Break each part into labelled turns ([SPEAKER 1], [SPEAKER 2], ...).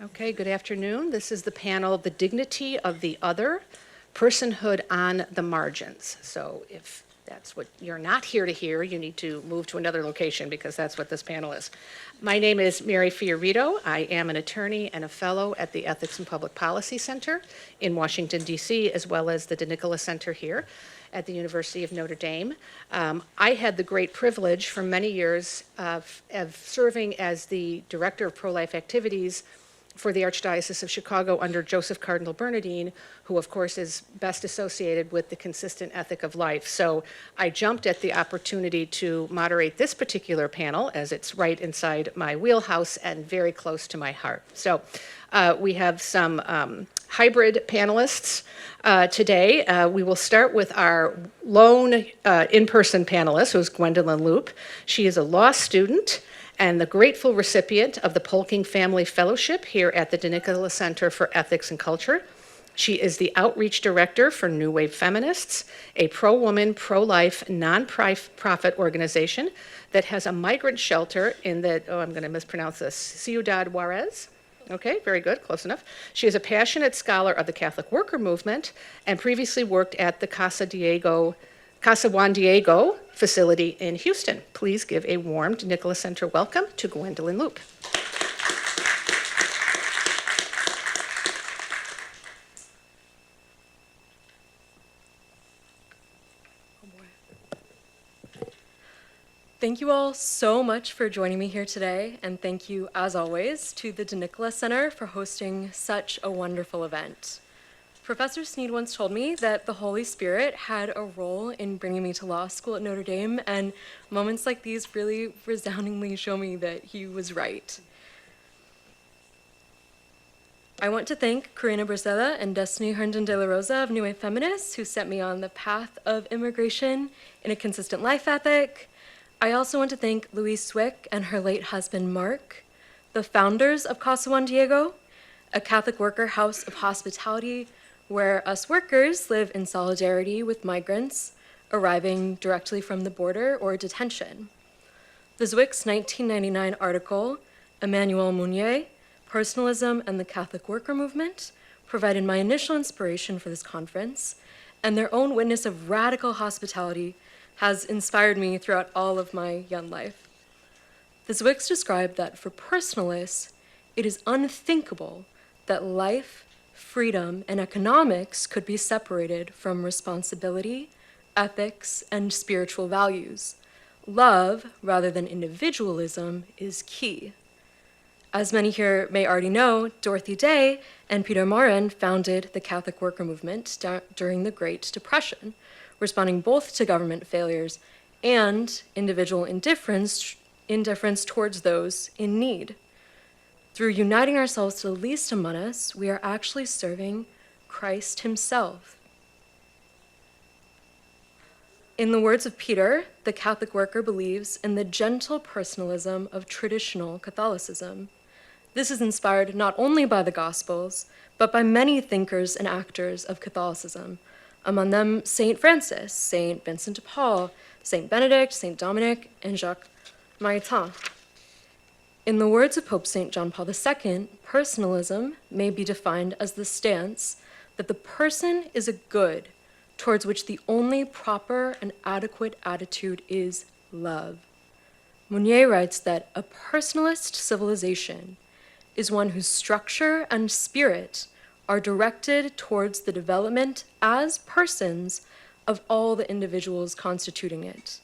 [SPEAKER 1] Okay, good afternoon. This is the panel, The Dignity of the Other, Personhood on the Margins. So if that's what you're not here to hear, you need to move to another location because that's what this panel is. My name is Mary FioRito. I am an attorney and a fellow at the Ethics and Public Policy Center in Washington, D.C., as well as the DeNicola Center here at the University of Notre Dame. I had the great privilege for many years of serving as the Director of Pro-Life Activities for the Archdiocese of Chicago under Joseph Cardinal Bernardine, who of course is best associated with the consistent ethic of life. So I jumped at the opportunity to moderate this particular panel as it's right inside my wheelhouse and very close to my heart. So we have some hybrid panelists today. We will start with our lone in-person panelist, who's Gwendolyn Loop. She is a law student and the grateful recipient of the Polking Family Fellowship here at the DeNicola Center for Ethics and Culture. She is the Outreach Director for New Wave Feminists, a pro-woman, pro-life, non-profit organization that has a migrant shelter in the, I'm going to mispronounce this, Ciudad Juarez. Okay, very good, close enough. She is a passionate scholar of the Catholic worker movement and previously worked at the Casa Juan Diego facility in Houston. Please give a warm DeNicola Center welcome to Gwendolyn Loop.
[SPEAKER 2] Thank you all so much for joining me here today, and thank you, as always, to the DeNicola Center for hosting such a wonderful event. Professor Sneed once told me that the Holy Spirit had a role in bringing me to law school at Notre Dame, and moments like these really resoundingly show me that he was right. I want to thank Corina Bracella and Destiny Herndon de la Rosa of New Wave Feminists, who set me on the path of immigration in a consistent life ethic. I also want to thank Louise Swick and her late husband, Mark, the founders of Casa Juan Diego, a Catholic worker house of hospitality where us workers live in solidarity with migrants arriving directly from the border or detention. The Zwick's 1999 article, Emmanuel Mounier, Personalism and the Catholic Worker Movement, provided my initial inspiration for this conference, and their own witness of radical hospitality has inspired me throughout all of my young life. The Zwicks described that for personalists, it is unthinkable that life, freedom, and economics could be separated from responsibility, ethics, and spiritual values. Love, rather than individualism, is key. As many here may already know, Dorothy Day and Peter Maurin founded the Catholic Worker Movement during the Great Depression, responding both to government failures and individual indifference towards those in need. Through uniting ourselves to the least among us, we are actually serving Christ himself. In the words of Peter, the Catholic worker believes in the gentle personalism of traditional Catholicism. This is inspired not only by the Gospels, but by many thinkers and actors of Catholicism, among them Saint Francis, Saint Vincent de Paul, Saint Benedict, Saint Dominic, and Jacques Maritain. In the words of Pope St. John Paul II, personalism may be defined as the stance that the person is a good towards which the only proper and adequate attitude is love. Mounier writes that a personalist civilization is one whose structure and spirit are directed towards the development as persons of all the individuals constituting it.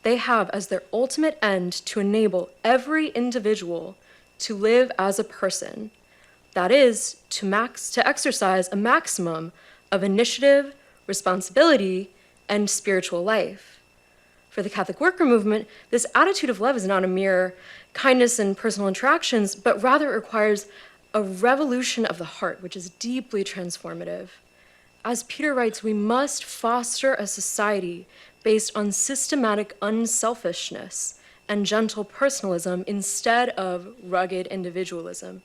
[SPEAKER 2] They have as their ultimate end to enable every individual to live as a person, that is, to exercise a maximum of initiative, responsibility, and spiritual life. For the Catholic worker movement, this attitude of love is not a mere kindness and personal interactions, but rather it requires a revolution of the heart, which is deeply transformative. As Peter writes, we must foster a society based on systematic unselfishness and gentle personalism instead of rugged individualism,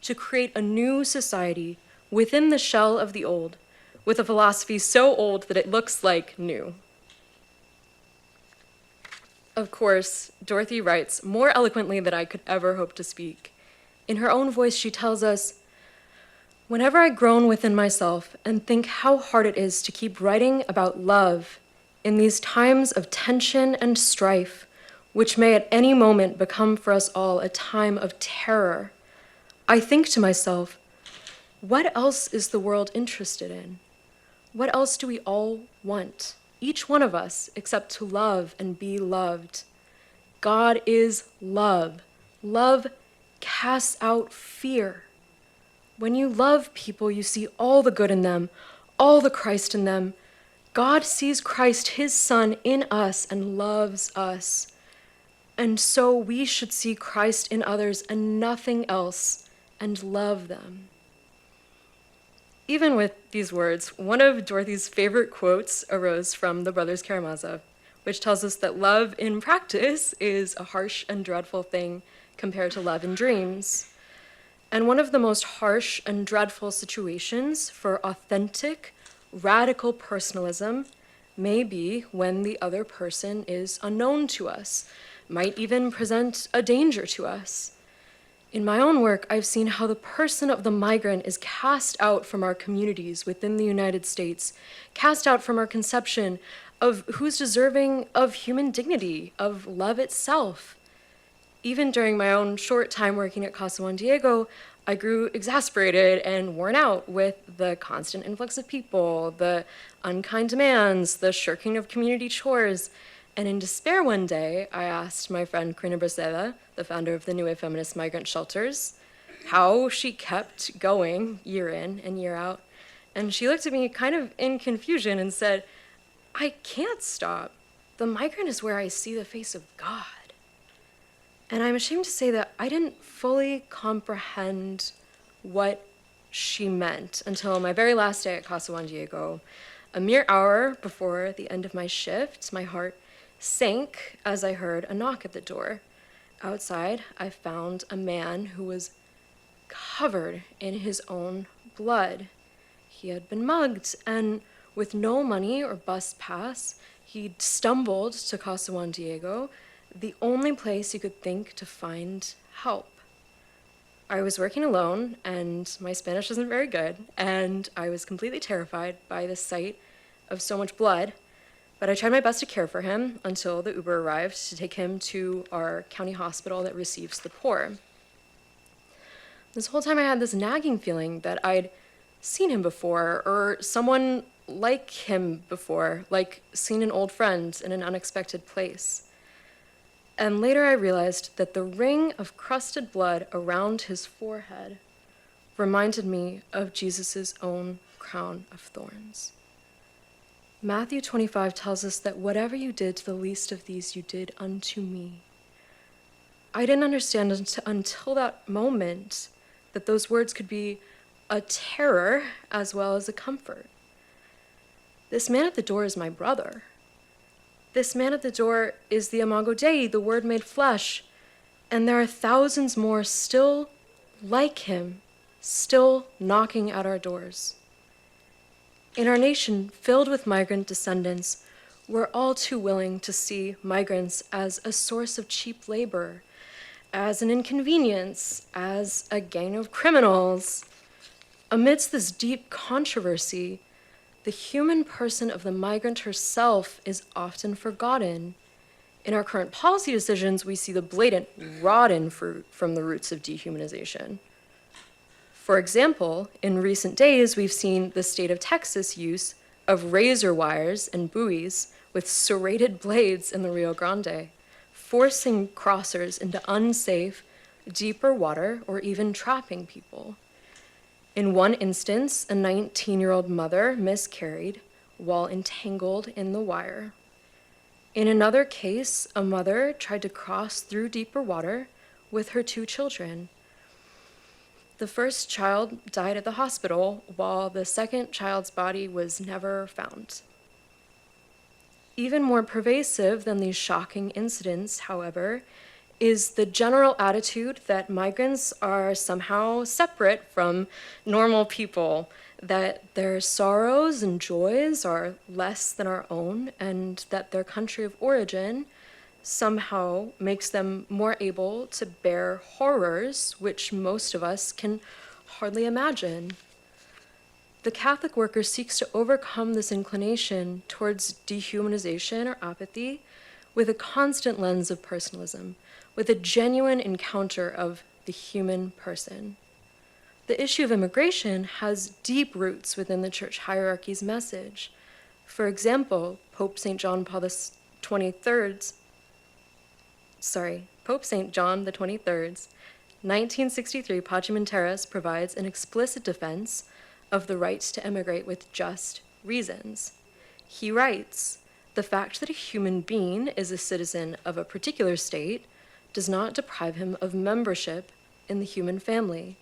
[SPEAKER 2] to create a new society within the shell of the old, with a philosophy so old that it looks like new. Of course, Dorothy writes more eloquently than I could ever hope to speak. In her own voice, she tells us, "Whenever I groan within myself and think how hard it is to keep writing about love in these times of tension and strife, which may at any moment become for us all a time of terror, I think to myself, what else is the world interested in? What else do we all want, each one of us, except to love and be loved? God is love. Love casts out fear. When you love people, you see all the good in them, all the Christ in them. God sees Christ, his Son, in us and loves us. And so we should see Christ in others and nothing else and love them." Even with these words, one of Dorothy's favorite quotes arose from the Brothers Karamazov, which tells us that love in practice is a harsh and dreadful thing compared to love in dreams. And one of the most harsh and dreadful situations for authentic, radical personalism may be when the other person is unknown to us, might even present a danger to us. In my own work, I've seen how the person of the migrant is cast out from our communities within the United States, cast out from our conception of who's deserving of human dignity, of love itself. Even during my own short time working at Casa Juan Diego, I grew exasperated and worn out with the constant influx of people, the unkind demands, the shirking of community chores. And in despair one day, I asked my friend Karina Braceda, the founder of the New Wave Feminist Migrant Shelters, how she kept going year in and year out. And she looked at me kind of in confusion and said, "I can't stop. The migrant is where I see the face of God." And I'm ashamed to say that I didn't fully comprehend what she meant until my very last day at Casa Juan Diego. A mere hour before the end of my shift, my heart sank as I heard a knock at the door. Outside, I found a man who was covered in his own blood. He had been mugged, and with no money or bus pass, he'd stumbled to Casa Juan Diego, the only place he could think to find help. I was working alone, and my Spanish isn't very good, and I was completely terrified by the sight of so much blood, but I tried my best to care for him until the Uber arrived to take him to our county hospital that receives the poor. This whole time I had this nagging feeling that I'd seen him before, or someone like him before, like seen an old friend in an unexpected place. And later I realized that the ring of crusted blood around his forehead reminded me of Jesus' own crown of thorns. Matthew 25 tells us that whatever you did to the least of these, you did unto me. I didn't understand until that moment that those words could be a terror as well as a comfort. This man at the door is my brother. This man at the door is the Imago Dei, the Word made flesh, and there are thousands more still like him, still knocking at our doors. In our nation filled with migrant descendants, we're all too willing to see migrants as a source of cheap labor, as an inconvenience, as a gang of criminals. Amidst this deep controversy, the human person of the migrant herself is often forgotten. In our current policy decisions, we see the blatant rotten fruit from the roots of dehumanization. For example, in recent days, we've seen the state of Texas use of razor wires and buoys with serrated blades in the Rio Grande, forcing crossers into unsafe, deeper water or even trapping people. In one instance, a 19-year-old mother miscarried while entangled in the wire. In another case, a mother tried to cross through deeper water with her 2 children. The first child died at the hospital, while the second child's body was never found. Even more pervasive than these shocking incidents, however, is the general attitude that migrants are somehow separate from normal people, that their sorrows and joys are less than our own, and that their country of origin, somehow makes them more able to bear horrors which most of us can hardly imagine. The Catholic worker seeks to overcome this inclination towards dehumanization or apathy with a constant lens of personalism, with a genuine encounter of the human person. The issue of immigration has deep roots within the church hierarchy's message. For example, Pope St. John the 23rd's 1963 Pacem in Terris provides an explicit defense of the right to immigrate with just reasons. He writes, "The fact that a human being is a citizen of a particular state does not deprive him of membership in the human family,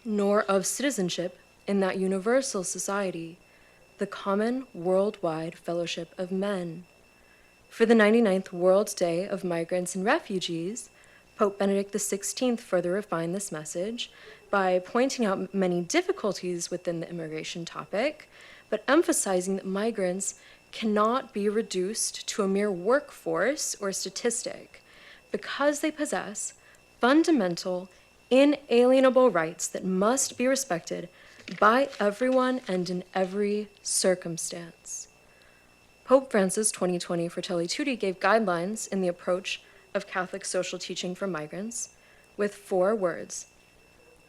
[SPEAKER 2] nor of citizenship in that universal society, the common worldwide fellowship of men." For the 99th World Day of Migrants and Refugees, Pope Benedict XVI further refined this message by pointing out many difficulties within the immigration topic, but emphasizing that migrants cannot be reduced to a mere workforce or statistic because they possess fundamental, inalienable rights that must be respected by everyone and in every circumstance. Pope Francis' 2020 Fratelli Tutti gave guidelines in the approach of Catholic social teaching for migrants with 4 words: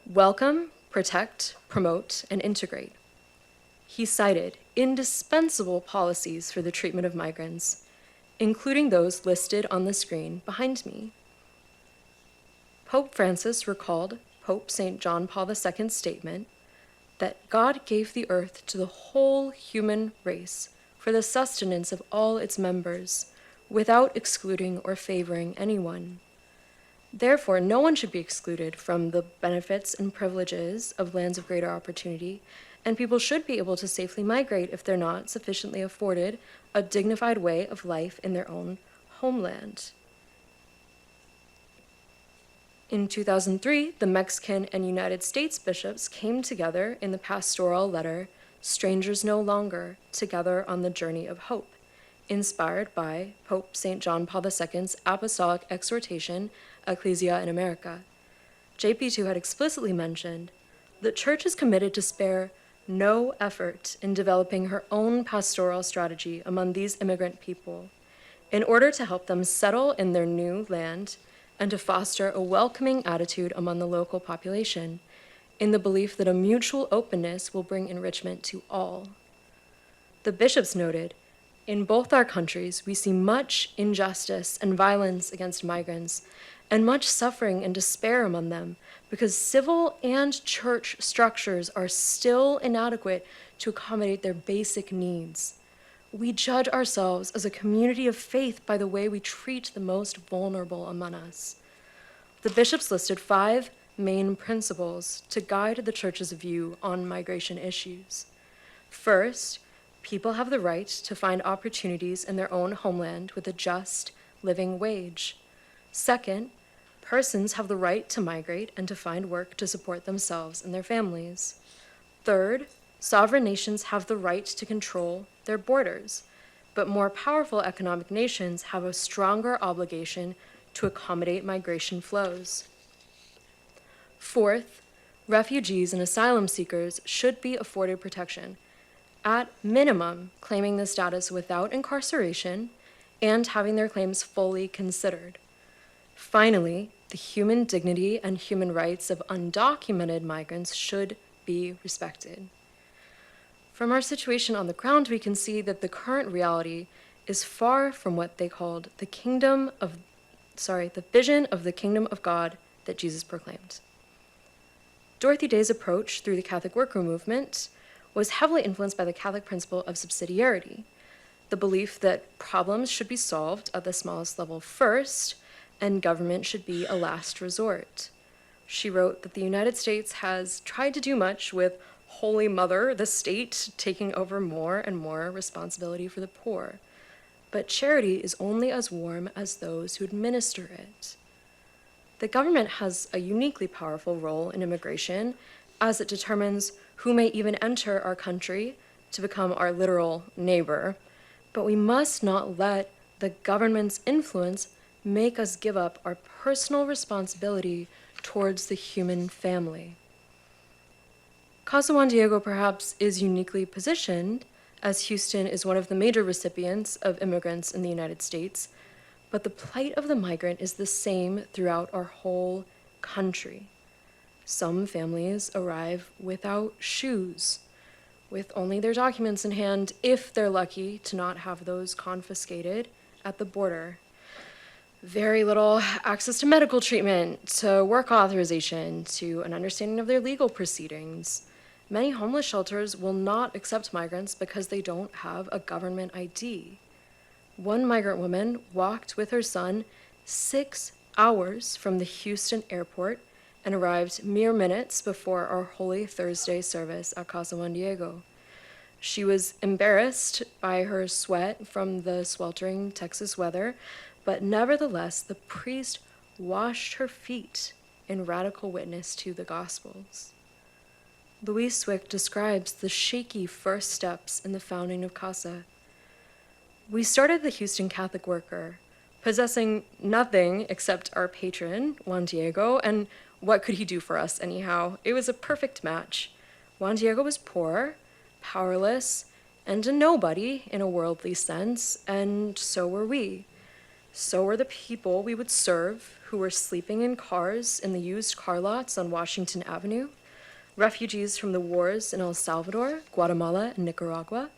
[SPEAKER 2] welcome, protect, promote, and integrate. He cited indispensable policies for the treatment of migrants, including those listed on the screen behind me. Pope Francis recalled Pope St. John Paul II's statement that God gave the earth to the whole human race for the sustenance of all its members, without excluding or favoring anyone. Therefore, no one should be excluded from the benefits and privileges of lands of greater opportunity, and people should be able to safely migrate if they're not sufficiently afforded a dignified way of life in their own homeland. In 2003, the Mexican and United States bishops came together in the pastoral letter, "Strangers No Longer, Together on the Journey of Hope," inspired by Pope St. John Paul II's apostolic exhortation, Ecclesia in America. JP2 had explicitly mentioned, "The Church is committed to spare no effort in developing her own pastoral strategy among these immigrant people in order to help them settle in their new land and to foster a welcoming attitude among the local population, in the belief that a mutual openness will bring enrichment to all." The bishops noted, "In both our countries, we see much injustice and violence against migrants, and much suffering and despair among them, because civil and church structures are still inadequate to accommodate their basic needs. We judge ourselves as a community of faith by the way we treat the most vulnerable among us." The bishops listed 5 main principles to guide the Church's view on migration issues. First, people have the right to find opportunities in their own homeland with a just living wage. Second, persons have the right to migrate and to find work to support themselves and their families. Third, sovereign nations have the right to control their borders, but more powerful economic nations have a stronger obligation to accommodate migration flows. Fourth, refugees and asylum seekers should be afforded protection, at minimum claiming the status without incarceration and having their claims fully considered. Finally, the human dignity and human rights of undocumented migrants should be respected. From our situation on the ground, we can see that the current reality is far from what they called the vision of the kingdom of God that Jesus proclaimed. Dorothy Day's approach through the Catholic worker movement was heavily influenced by the Catholic principle of subsidiarity, the belief that problems should be solved at the smallest level first, and government should be a last resort. She wrote that the United States has tried to do much with Holy Mother, the state, taking over more and more responsibility for the poor, but charity is only as warm as those who administer it. The government has a uniquely powerful role in immigration, as it determines who may even enter our country to become our literal neighbor, but we must not let the government's influence make us give up our personal responsibility towards the human family. Casa Juan Diego perhaps is uniquely positioned, as Houston is one of the major recipients of immigrants in the United States, but the plight of the migrant is the same throughout our whole country. Some families arrive without shoes, with only their documents in hand, if they're lucky to not have those confiscated at the border. Very little access to medical treatment, to work authorization, to an understanding of their legal proceedings. Many homeless shelters will not accept migrants because they don't have a government ID. One migrant woman walked with her son 6 hours from the Houston airport and arrived mere minutes before our Holy Thursday service at Casa Juan Diego. She was embarrassed by her sweat from the sweltering Texas weather, but nevertheless, the priest washed her feet in radical witness to the Gospels. Louise Swick describes the shaky first steps in the founding of Casa. We started the Houston Catholic Worker, possessing nothing except our patron, Juan Diego, and what could he do for us anyhow? It was a perfect match. Juan Diego was poor, powerless, and a nobody in a worldly sense, and so were we. So were the people we would serve, who were sleeping in cars in the used car lots on Washington Avenue, refugees from the wars in El Salvador, Guatemala, and Nicaragua.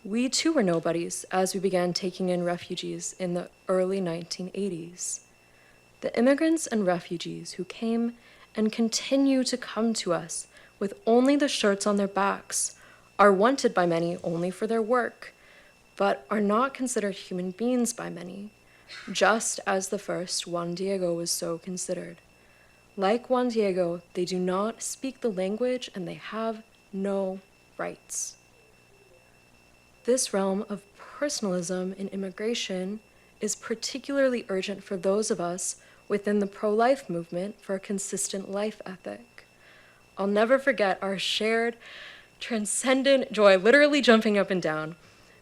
[SPEAKER 2] We too were nobodies as we began taking in refugees in the early 1980s. The immigrants and refugees who came and continue to come to us with only the shirts on their backs are wanted by many only for their work, but are not considered human beings by many, just as the first Juan Diego was so considered. Like Juan Diego, they do not speak the language and they have no rights. This realm of personalism in immigration is particularly urgent for those of us within the pro-life movement for a consistent life ethic. I'll never forget our shared, transcendent joy, literally jumping up and down,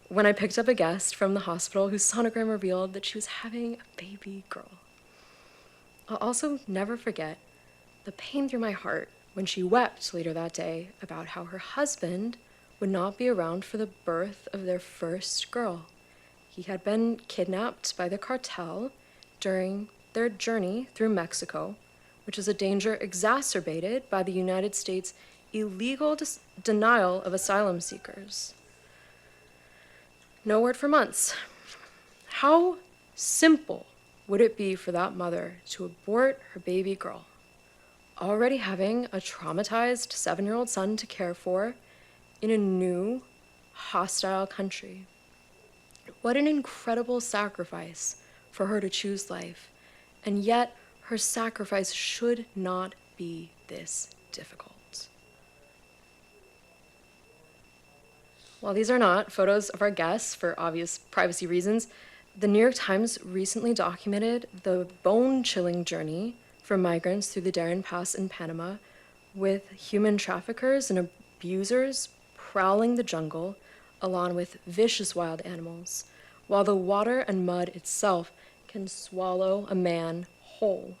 [SPEAKER 2] when I picked up a guest from the hospital whose sonogram revealed that she was having a baby girl. I'll also never forget the pain through my heart when she wept later that day about how her husband would not be around for the birth of their first girl. He had been kidnapped by the cartel during their journey through Mexico, which is a danger exacerbated by the United States' illegal denial of asylum seekers. No word for months. How simple would it be for that mother to abort her baby girl, already having a traumatized 7-year-old son to care for in a new, hostile country? What an incredible sacrifice for her to choose life, and yet her sacrifice should not be this difficult. While these are not photos of our guests for obvious privacy reasons, the New York Times recently documented the bone-chilling journey for migrants through the Darien Pass in Panama, with human traffickers and abusers prowling the jungle along with vicious wild animals, while the water and mud itself can swallow a man whole.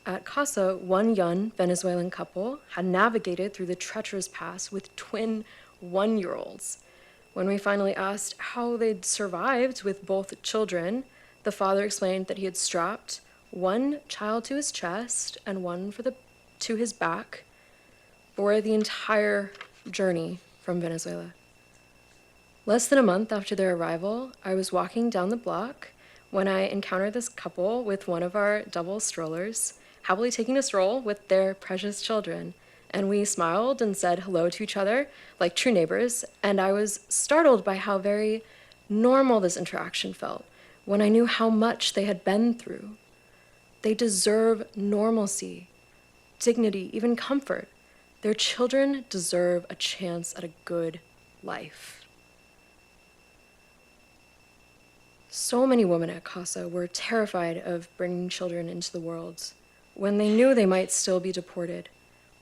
[SPEAKER 2] At Casa, one young Venezuelan couple had navigated through the treacherous pass with twin 1-year-olds. When we finally asked how they'd survived with both children, the father explained that he had strapped one child to his chest and one to his back for the entire journey from Venezuela. Less than a month after their arrival, I was walking down the block when I encountered this couple with one of our double strollers, happily taking a stroll with their precious children. And we smiled and said hello to each other like true neighbors, and I was startled by how very normal this interaction felt when I knew how much they had been through. They deserve normalcy, dignity, even comfort. Their children deserve a chance at a good life. So many women at Casa were terrified of bringing children into the world when they knew they might still be deported,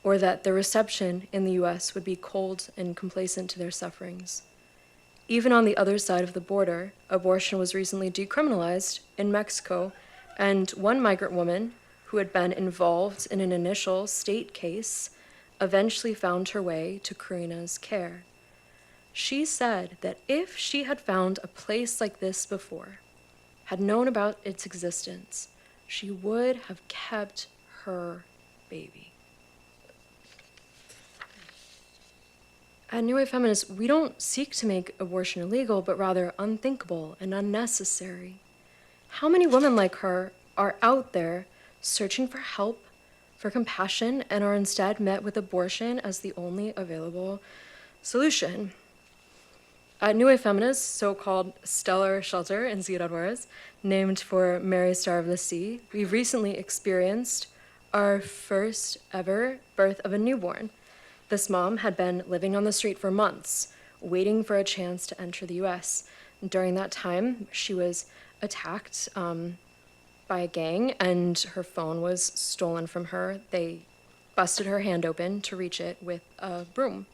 [SPEAKER 2] or that their reception in the U.S. would be cold and complacent to their sufferings. Even on the other side of the border, abortion was recently decriminalized in Mexico, and one migrant woman who had been involved in an initial state case eventually found her way to Karina's care. She said that if she had found a place like this before, had known about its existence, she would have kept her baby. At New Wave Feminists, we don't seek to make abortion illegal, but rather unthinkable and unnecessary. How many women like her are out there searching for help, for compassion, and are instead met with abortion as the only available solution? At New Wave Feminists, so-called stellar shelter in Ciudad Juarez, named for Mary Star of the Sea, we recently experienced our first ever birth of a newborn. This mom had been living on the street for months, waiting for a chance to enter the US. During that time, she was attacked by a gang, and her phone was stolen from her. They busted her hand open to reach it with a broom.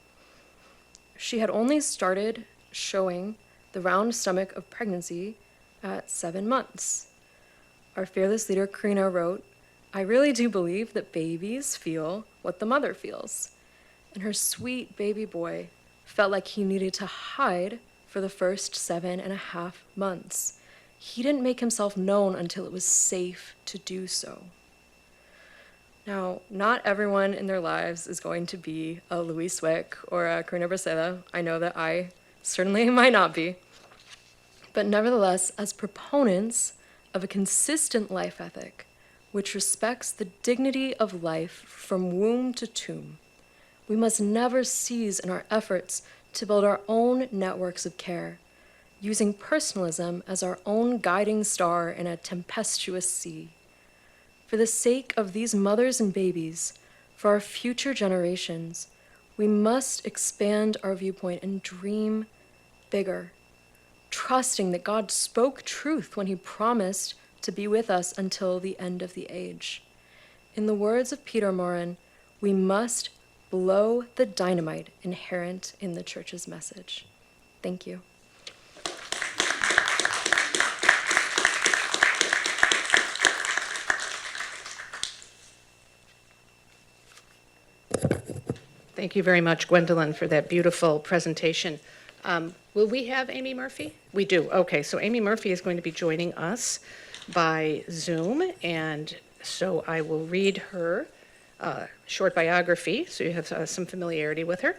[SPEAKER 2] She had only started showing the round stomach of pregnancy at 7 months. Our fearless leader, Karina, wrote, "I really do believe that babies feel what the mother feels." And her sweet baby boy felt like he needed to hide for the first 7.5 months. He didn't make himself known until it was safe to do so. Now, not everyone in their lives is going to be a Louise Swick or a Karina Bracela. I know that I certainly might not be. But nevertheless, as proponents of a consistent life ethic, which respects the dignity of life from womb to tomb, we must never cease in our efforts to build our own networks of care, using personalism as our own guiding star in a tempestuous sea. For the sake of these mothers and babies, for our future generations, we must expand our viewpoint and dream bigger, trusting that God spoke truth when he promised to be with us until the end of the age. In the words of Peter Morin, we must blow the dynamite inherent in the church's message. Thank you.
[SPEAKER 1] Thank you very much, Gwendolyn, for that beautiful presentation. Will we have Aimee Murphy? We do. Okay, so Aimee Murphy is going to be joining us by Zoom, and so I will read her short biography so you have some familiarity with her.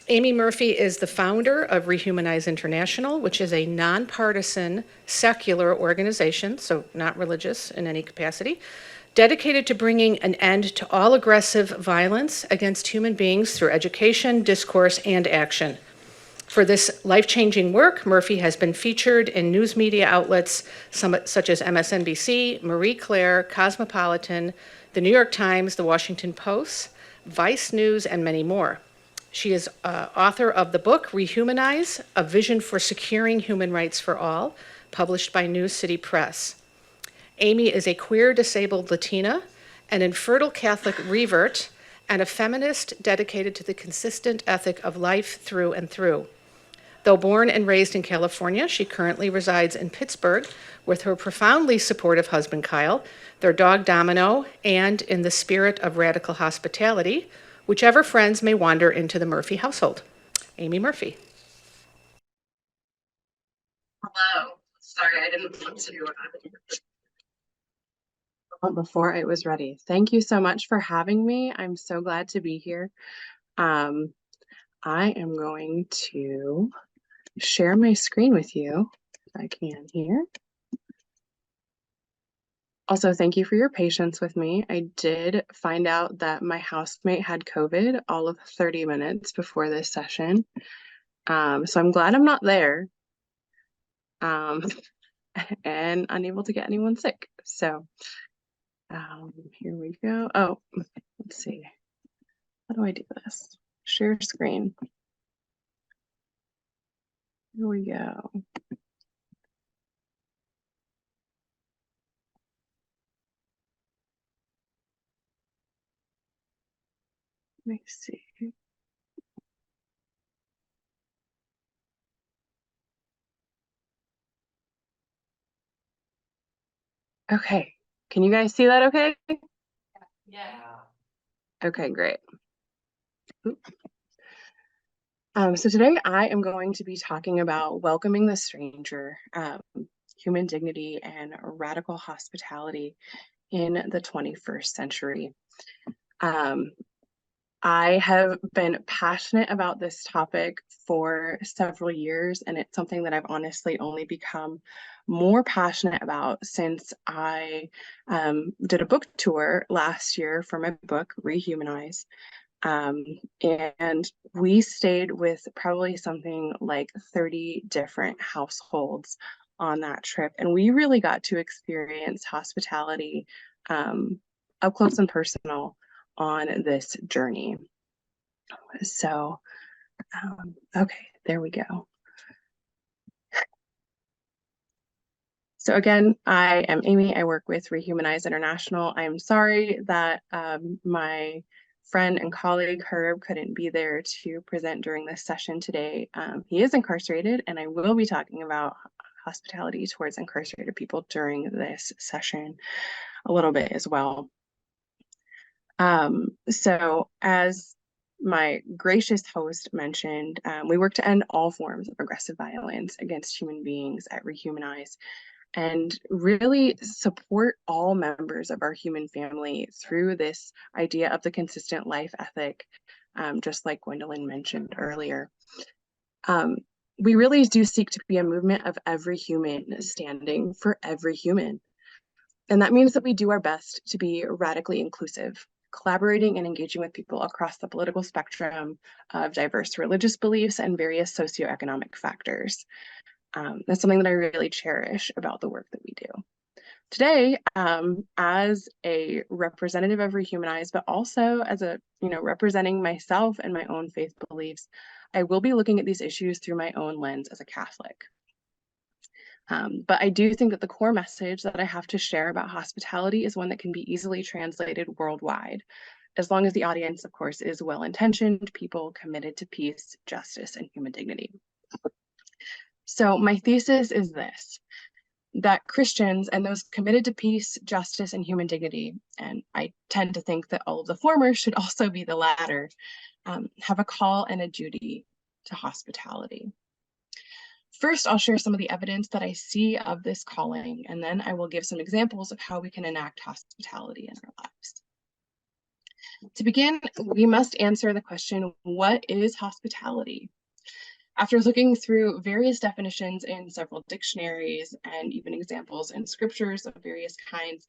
[SPEAKER 1] Aimee Murphy is the founder of Rehumanize International, which is a nonpartisan, secular organization, so not religious in any capacity, dedicated to bringing an end to all aggressive violence against human beings through education, discourse, and action. For this life-changing work, Murphy has been featured in news media outlets such as MSNBC, Marie Claire, Cosmopolitan, The New York Times, The Washington Post, Vice News, and many more. She is author of the book Rehumanize, A Vision for Securing Human Rights for All, published by New City Press. Aimee is a queer disabled Latina, an infertile Catholic revert, and a feminist dedicated to the consistent ethic of life through and through. Though born and raised in California, she currently resides in Pittsburgh with her profoundly supportive husband, Kyle, their dog, Domino, and in the spirit of radical hospitality, whichever friends may wander into the Murphy household. Aimee Murphy.
[SPEAKER 3] Hello. Sorry, I didn't want to. Before I was ready. Thank you so much for having me. I'm so glad to be here. I am going to share my screen with you if I can here. Also, thank you for your patience with me. I did find out that my housemate had COVID all of 30 minutes before this session. So I'm glad I'm not there and unable to get anyone sick. So here we go. Oh, let's see. How do I do this? Share screen. Here we go. Let me see. Okay, can you guys see that okay?
[SPEAKER 4] Yeah.
[SPEAKER 3] Okay, great. So today I am going to be talking about welcoming the stranger, human dignity, and radical hospitality in the 21st century. I have been passionate about this topic for several years, and it's something that I've honestly only become more passionate about since I did a book tour last year for my book, Rehumanize. And we stayed with probably something like 30 different households on that trip. And we really got to experience hospitality up close and personal on this journey. So, okay, there we go. So again, I am Aimee. I work with Rehumanize International. I'm sorry that my friend and colleague Herb couldn't be there to present during this session today. He is incarcerated, and I will be talking about hospitality towards incarcerated people during this session a little bit as well. So as my gracious host mentioned, we work to end all forms of aggressive violence against human beings at Rehumanize, and really support all members of our human family through this idea of the consistent life ethic, just like Gwendolyn mentioned earlier. We really do seek to be a movement of every human, standing for every human. And that means that we do our best to be radically inclusive, collaborating and engaging with people across the political spectrum of diverse religious beliefs and various socioeconomic factors. That's something that I really cherish about the work that we do. Today, as a representative of Rehumanize, but also as a, representing myself and my own faith beliefs, I will be looking at these issues through my own lens as a Catholic. But I do think that the core message that I have to share about hospitality is one that can be easily translated worldwide, as long as the audience, of course, is well-intentioned people committed to peace, justice, and human dignity. So my thesis is this, that Christians and those committed to peace, justice, and human dignity, and I tend to think that all of the former should also be the latter, have a call and a duty to hospitality. First, I'll share some of the evidence that I see of this calling, and then I will give some examples of how we can enact hospitality in our lives. To begin, we must answer the question, what is hospitality? After looking through various definitions in several dictionaries and even examples in scriptures of various kinds,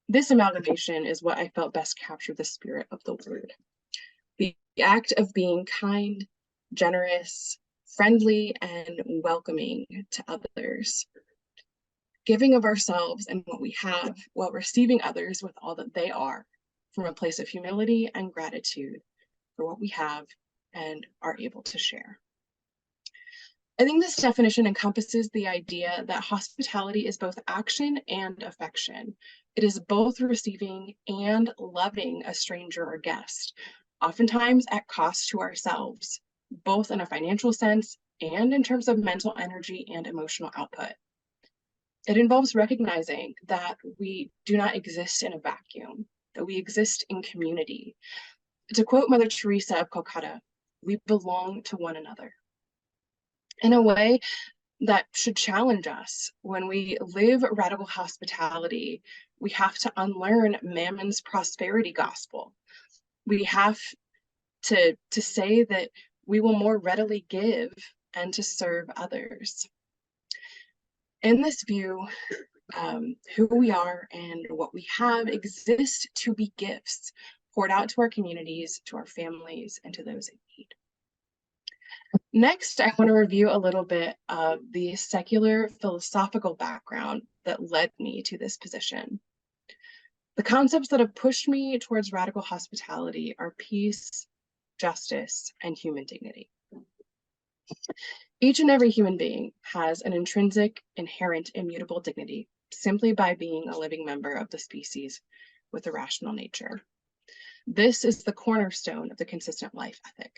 [SPEAKER 3] this amalgamation is what I felt best captured the spirit of the word. The act of being kind, generous, friendly, and welcoming to others. Giving of ourselves and what we have while receiving others with all that they are, from a place of humility and gratitude for what we have and are able to share. I think this definition encompasses the idea that hospitality is both action and affection. It is both receiving and loving a stranger or guest, oftentimes at cost to ourselves, both in a financial sense and in terms of mental energy and emotional output. It involves recognizing that we do not exist in a vacuum, that we exist in community. To quote Mother Teresa of Calcutta, we belong to one another. In a way that should challenge us. When we live radical hospitality, we have to unlearn Mammon's prosperity gospel. We have to say that we will more readily give and to serve others. In this view, who we are and what we have exist to be gifts poured out to our communities, to our families, and to those in need. Next, I want to review a little bit of the secular philosophical background that led me to this position. The concepts that have pushed me towards radical hospitality are peace, justice, and human dignity. Each and every human being has an intrinsic, inherent, immutable dignity simply by being a living member of the species with a rational nature. This is the cornerstone of the consistent life ethic.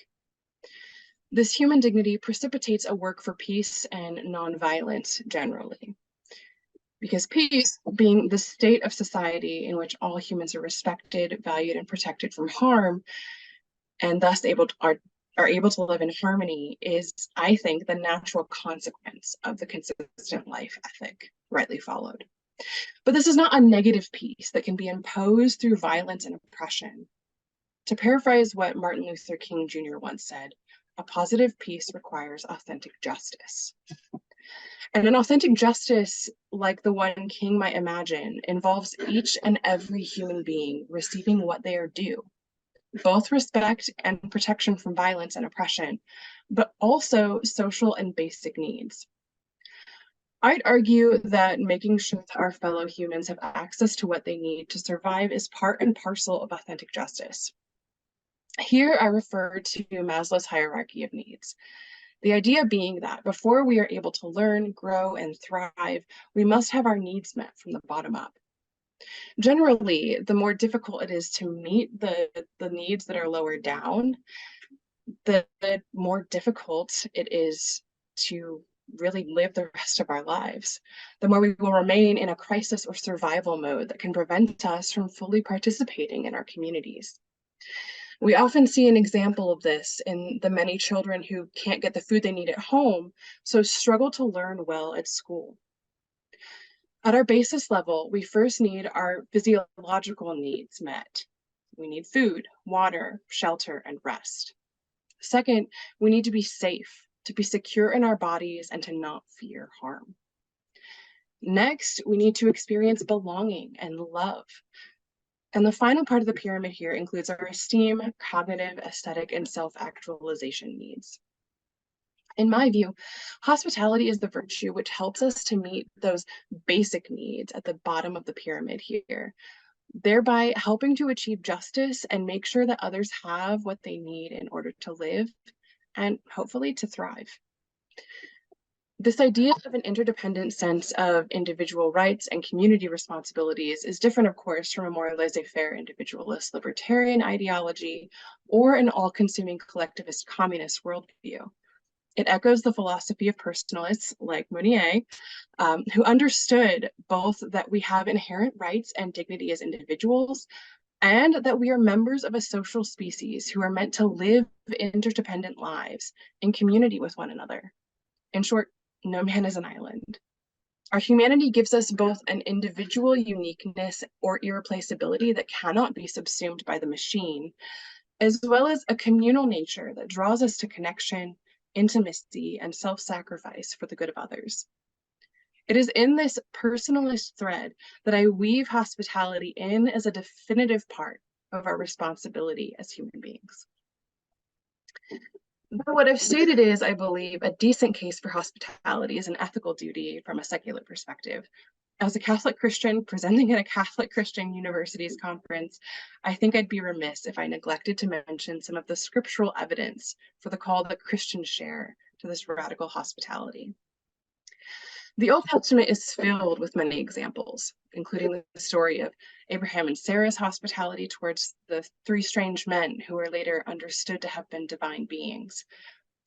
[SPEAKER 3] This human dignity precipitates a work for peace and nonviolence generally. because peace, being the state of society in which all humans are respected, valued, and protected from harm, and thus are able to live in harmony, is, I think, the natural consequence of the consistent life ethic rightly followed. But this is not a negative peace that can be imposed through violence and oppression. To paraphrase what Martin Luther King Jr. once said, a positive peace requires authentic justice. And an authentic justice, like the one King might imagine, involves each and every human being receiving what they are due, both respect and protection from violence and oppression, but also social and basic needs. I'd argue that making sure that our fellow humans have access to what they need to survive is part and parcel of authentic justice. Here I refer to Maslow's hierarchy of needs. The idea being that before we are able to learn, grow, and thrive, we must have our needs met from the bottom up. Generally, the more difficult it is to meet the needs that are lower down, the more difficult it is to really live the rest of our lives. The more we will remain in a crisis or survival mode that can prevent us from fully participating in our communities. We often see an example of this in the many children who can't get the food they need at home, so struggle to learn well at school. At our basis level, we first need our physiological needs met. We need food, water, shelter, and rest. Second, we need to be safe, to be secure in our bodies and to not fear harm. Next, we need to experience belonging and love. And the final part of the pyramid here includes our esteem, cognitive, aesthetic, and self-actualization needs. In my view, hospitality is the virtue which helps us to meet those basic needs at the bottom of the pyramid here, thereby helping to achieve justice and make sure that others have what they need in order to live and hopefully to thrive. This idea of an interdependent sense of individual rights and community responsibilities is different, of course, from a more laissez-faire individualist libertarian ideology or an all-consuming collectivist communist worldview. It echoes the philosophy of personalists like Mounier, who understood both that we have inherent rights and dignity as individuals, and that we are members of a social species who are meant to live interdependent lives in community with one another. In short, no man is an island. Our humanity gives us both an individual uniqueness or irreplaceability that cannot be subsumed by the machine, as well as a communal nature that draws us to connection, intimacy, and self-sacrifice for the good of others. It is in this personalist thread that I weave hospitality in as a definitive part of our responsibility as human beings. But what I've stated is, I believe, a decent case for hospitality as an ethical duty from a secular perspective. As a Catholic Christian presenting at a Catholic Christian Universities conference, I think I'd be remiss if I neglected to mention some of the scriptural evidence for the call that Christians share to this radical hospitality. The Old Testament is filled with many examples, including the story of Abraham and Sarah's hospitality towards the three strange men who were later understood to have been divine beings.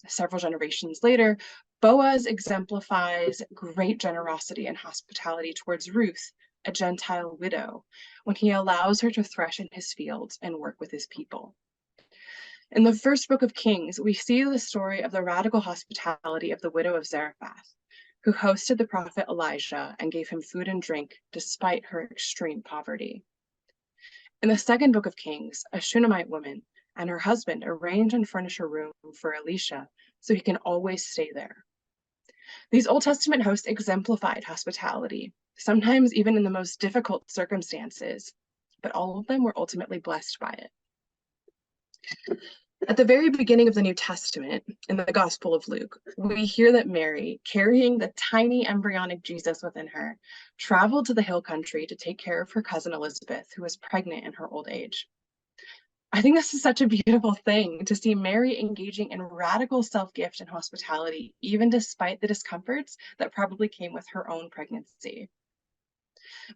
[SPEAKER 3] Several generations later, Boaz exemplifies great generosity and hospitality towards Ruth, a Gentile widow, when he allows her to thresh in his fields and work with his people. In the first book of Kings, we see the story of the radical hospitality of the widow of Zarephath, who hosted the prophet Elijah and gave him food and drink despite her extreme poverty. In the second book of Kings, a Shunammite woman and her husband arrange and furnish a room for Elisha so he can always stay there. These Old Testament hosts exemplified hospitality, sometimes even in the most difficult circumstances, but all of them were ultimately blessed by it. At the very beginning of the New Testament, in the Gospel of Luke, we hear that Mary, carrying the tiny embryonic Jesus within her, traveled to the hill country to take care of her cousin Elizabeth, who was pregnant in her old age. I think this is such a beautiful thing to see Mary engaging in radical self-gift and hospitality, even despite the discomforts that probably came with her own pregnancy.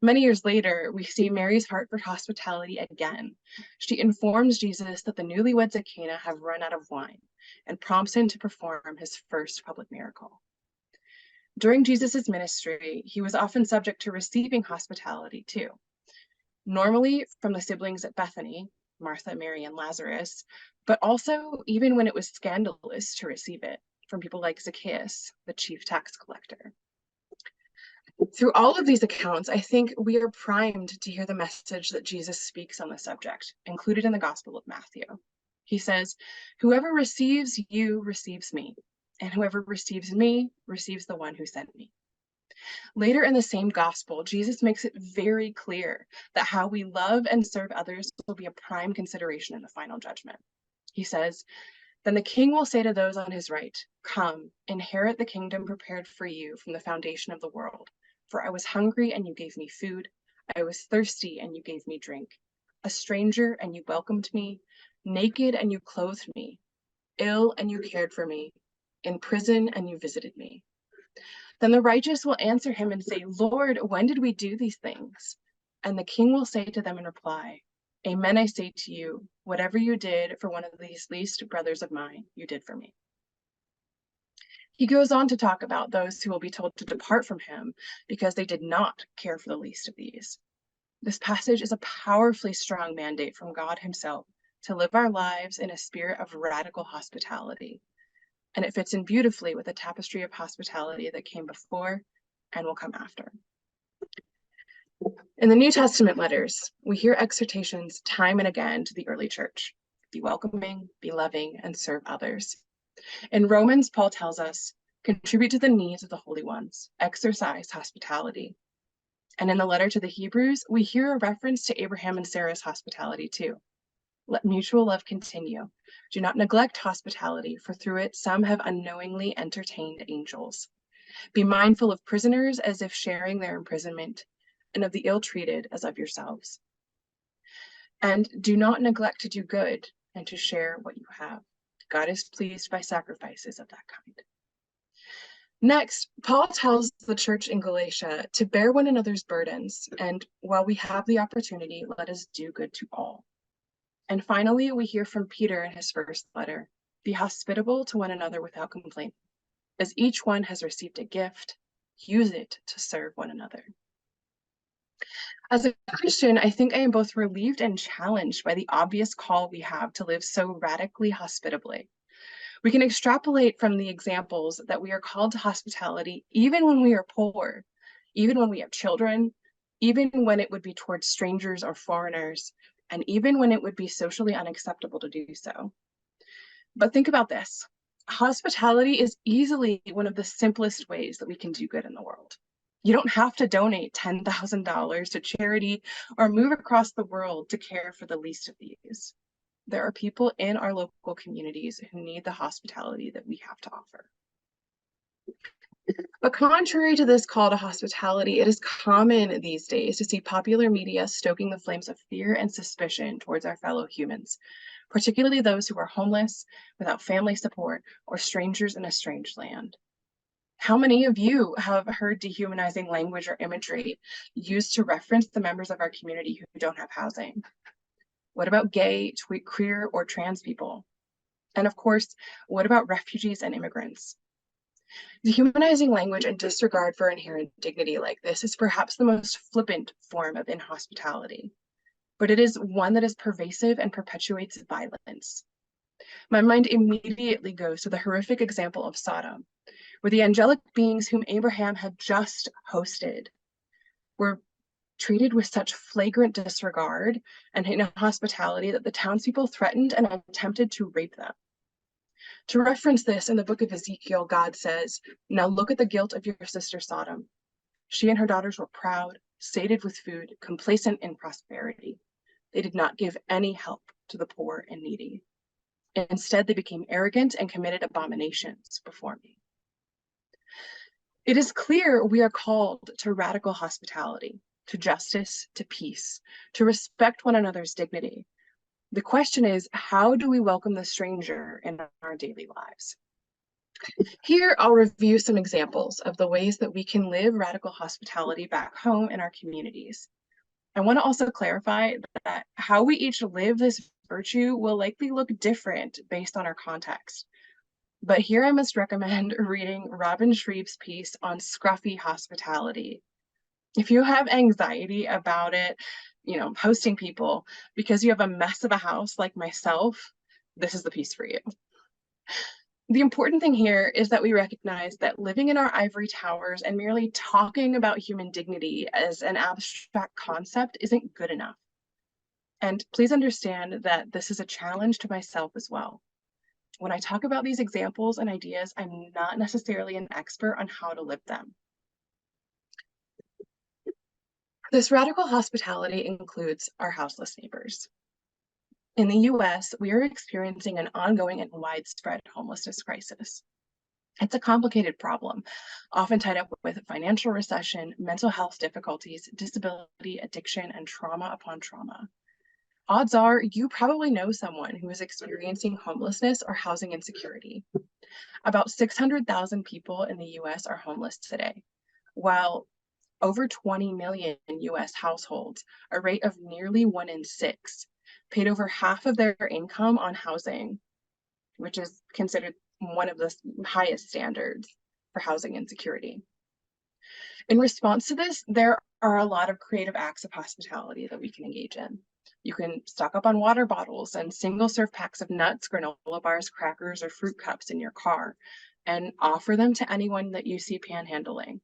[SPEAKER 3] Many years later, we see Mary's heart for hospitality again. She informs Jesus that the newlyweds at Cana have run out of wine and prompts him to perform his first public miracle. During Jesus's ministry, he was often subject to receiving hospitality too. Normally from the siblings at Bethany, Martha, Mary, and Lazarus, but also even when it was scandalous to receive it from people like Zacchaeus, the chief tax collector. Through all of these accounts, I think we are primed to hear the message that Jesus speaks on the subject, included in the Gospel of Matthew. He says, "Whoever receives you receives me, and whoever receives me receives the one who sent me." Later in the same gospel, Jesus makes it very clear that how we love and serve others will be a prime consideration in the final judgment. He says, "Then the king will say to those on his right, 'Come, inherit the kingdom prepared for you from the foundation of the world. For I was hungry and you gave me food. I was thirsty and you gave me drink. A stranger and you welcomed me. Naked and you clothed me. Ill and you cared for me. In prison and you visited me.' Then the righteous will answer him and say, 'Lord, when did we do these things?' And the king will say to them in reply, 'Amen, I say to you, whatever you did for one of these least brothers of mine, you did for me.'" He goes on to talk about those who will be told to depart from him because they did not care for the least of these. This passage is a powerfully strong mandate from God himself to live our lives in a spirit of radical hospitality. And it fits in beautifully with the tapestry of hospitality that came before and will come after. In the New Testament letters, we hear exhortations time and again to the early church: be welcoming, be loving, and serve others. In Romans, Paul tells us, contribute to the needs of the holy ones, exercise hospitality. And in the letter to the Hebrews, we hear a reference to Abraham and Sarah's hospitality too. Let mutual love continue. Do not neglect hospitality, for through it some have unknowingly entertained angels. Be mindful of prisoners as if sharing their imprisonment, and of the ill-treated as of yourselves. And do not neglect to do good and to share what you have. God is pleased by sacrifices of that kind. Next, Paul tells the church in Galatia to bear one another's burdens, and while we have the opportunity, let us do good to all. And finally, we hear from Peter in his first letter, be hospitable to one another without complaint. As each one has received a gift, use it to serve one another. As a Christian, I think I am both relieved and challenged by the obvious call we have to live so radically hospitably. We can extrapolate from the examples that we are called to hospitality even when we are poor, even when we have children, even when it would be towards strangers or foreigners, and even when it would be socially unacceptable to do so. But think about this. Hospitality is easily one of the simplest ways that we can do good in the world. You don't have to donate $10,000 to charity or move across the world to care for the least of these. There are people in our local communities who need the hospitality that we have to offer. But contrary to this call to hospitality, it is common these days to see popular media stoking the flames of fear and suspicion towards our fellow humans, particularly those who are homeless, without family support, or strangers in a strange land. How many of you have heard dehumanizing language or imagery used to reference the members of our community who don't have housing? What about gay, queer, or trans people? And of course, what about refugees and immigrants? Dehumanizing language and disregard for inherent dignity like this is perhaps the most flippant form of inhospitality, but it is one that is pervasive and perpetuates violence. My mind immediately goes to the horrific example of Sodom, where the angelic beings whom Abraham had just hosted were treated with such flagrant disregard and inhospitality that the townspeople threatened and attempted to rape them. To reference this, in the book of Ezekiel, God says, "Now look at the guilt of your sister Sodom. She and her daughters were proud, sated with food, complacent in prosperity. They did not give any help to the poor and needy. Instead, they became arrogant and committed abominations before me." It is clear we are called to radical hospitality, to justice, to peace, to respect one another's dignity. The question is, how do we welcome the stranger in our daily lives? Here, I'll review some examples of the ways that we can live radical hospitality back home in our communities. I want to also clarify that how we each live this virtue will likely look different based on our context. But here I must recommend reading Robin Shreve's piece on scruffy hospitality. If you have anxiety about it, hosting people because you have a mess of a house like myself, this is the piece for you. The important thing here is that we recognize that living in our ivory towers and merely talking about human dignity as an abstract concept isn't good enough. And please understand that this is a challenge to myself as well. When I talk about these examples and ideas, I'm not necessarily an expert on how to live them. This radical hospitality includes our houseless neighbors. In the US, we are experiencing an ongoing and widespread homelessness crisis. It's a complicated problem, often tied up with financial recession, mental health difficulties, disability, addiction, and trauma upon trauma. Odds are you probably know someone who is experiencing homelessness or housing insecurity. About 600,000 people in the US are homeless today, while over 20 million US households, a rate of nearly 1 in 6, paid over half of their income on housing, which is considered one of the highest standards for housing insecurity. In response to this, there are a lot of creative acts of hospitality that we can engage in. You can stock up on water bottles and single-serve packs of nuts, granola bars, crackers, or fruit cups in your car and offer them to anyone that you see panhandling.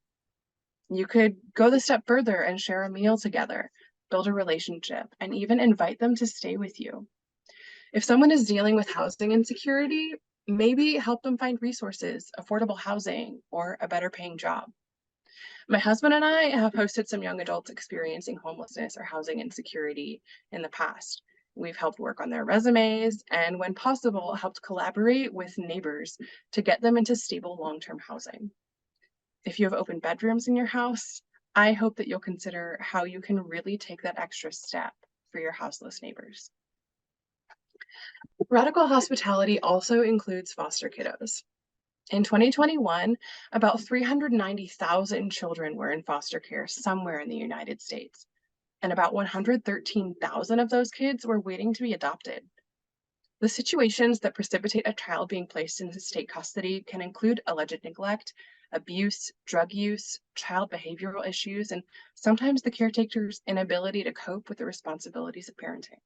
[SPEAKER 3] You could go the step further and share a meal together, build a relationship, and even invite them to stay with you. If someone is dealing with housing insecurity, maybe help them find resources, affordable housing, or a better paying job. My husband and I have hosted some young adults experiencing homelessness or housing insecurity in the past. We've helped work on their resumes and, when possible, helped collaborate with neighbors to get them into stable long-term housing. If you have open bedrooms in your house, I hope that you'll consider how you can really take that extra step for your houseless neighbors. Radical hospitality also includes foster kiddos. In 2021, about 390,000 children were in foster care somewhere in the United States, and about 113,000 of those kids were waiting to be adopted. The situations that precipitate a child being placed into state custody can include alleged neglect, abuse, drug use, child behavioral issues, and sometimes the caretaker's inability to cope with the responsibilities of parenting.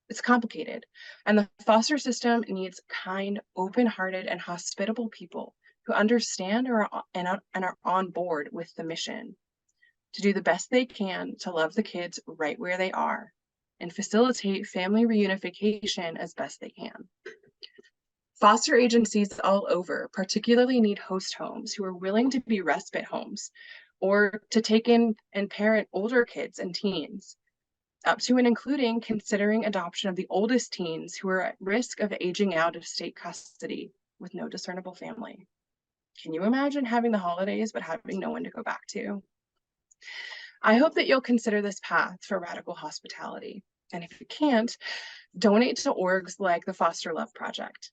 [SPEAKER 3] It's complicated, and the foster system needs kind, open-hearted, and hospitable people who understand and are on board with the mission to do the best they can to love the kids right where they are and facilitate family reunification as best they can. Foster agencies all over particularly need host homes who are willing to be respite homes or to take in and parent older kids and teens, up to and including considering adoption of the oldest teens who are at risk of aging out of state custody with no discernible family. Can you imagine having the holidays but having no one to go back to? I hope that you'll consider this path for radical hospitality. And if you can't, donate to orgs like the Foster Love Project.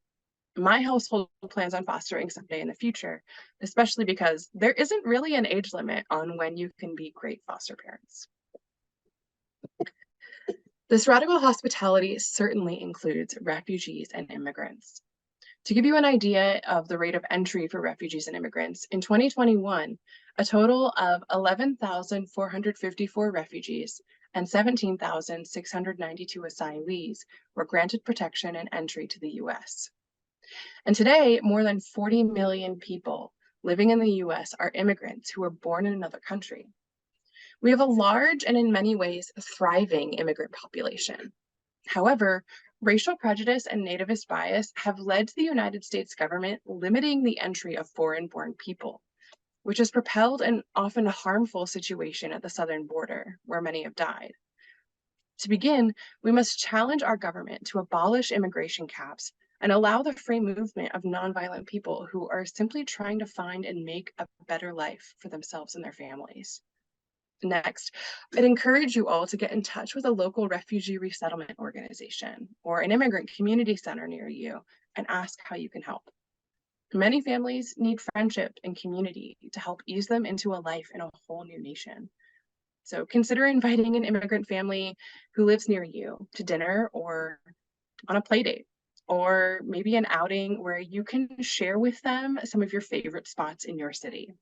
[SPEAKER 3] My household plans on fostering someday in the future, especially because there isn't really an age limit on when you can be great foster parents. This radical hospitality certainly includes refugees and immigrants. To give you an idea of the rate of entry for refugees and immigrants, in 2021, a total of 11,454 refugees and 17,692 asylees were granted protection and entry to the US. And today, more than 40 million people living in the US are immigrants who were born in another country. We have a large and in many ways thriving immigrant population. However, racial prejudice and nativist bias have led to the United States government limiting the entry of foreign-born people, which has propelled an often harmful situation at the southern border, where many have died. To begin, we must challenge our government to abolish immigration caps and allow the free movement of nonviolent people who are simply trying to find and make a better life for themselves and their families. Next, I'd encourage you all to get in touch with a local refugee resettlement organization or an immigrant community center near you and ask how you can help. Many families need friendship and community to help ease them into a life in a whole new nation. So consider inviting an immigrant family who lives near you to dinner or on a play date, or maybe an outing where you can share with them some of your favorite spots in your city.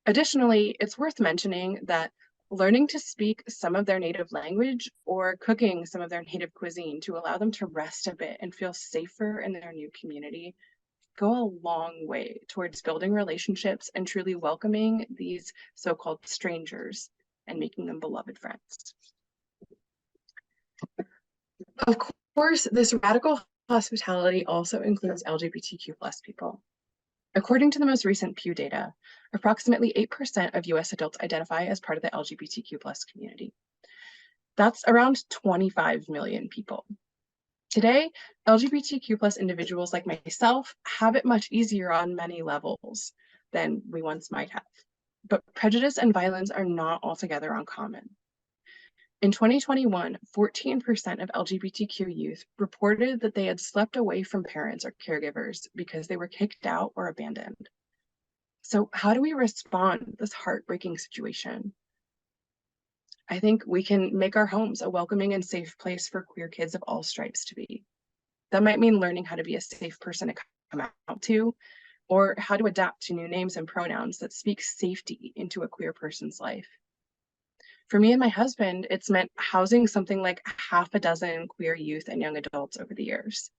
[SPEAKER 3] Additionally, it's worth mentioning that learning to speak some of their native language or cooking some of their native cuisine to allow them to rest a bit and feel safer in their new community go a long way towards building relationships and truly welcoming these so-called strangers and making them beloved friends. Of course, this radical hospitality also includes LGBTQ+ people. According to the most recent Pew data, approximately 8% of US adults identify as part of the LGBTQ+ community. That's around 25 million people. Today, LGBTQ+ individuals like myself have it much easier on many levels than we once might have. But prejudice and violence are not altogether uncommon. In 2021, 14% of LGBTQ youth reported that they had slept away from parents or caregivers because they were kicked out or abandoned. So how do we respond to this heartbreaking situation? I think we can make our homes a welcoming and safe place for queer kids of all stripes to be. That might mean learning how to be a safe person to come out to, or how to adapt to new names and pronouns that speak safety into a queer person's life. For me and my husband, it's meant housing something like half a dozen queer youth and young adults over the years.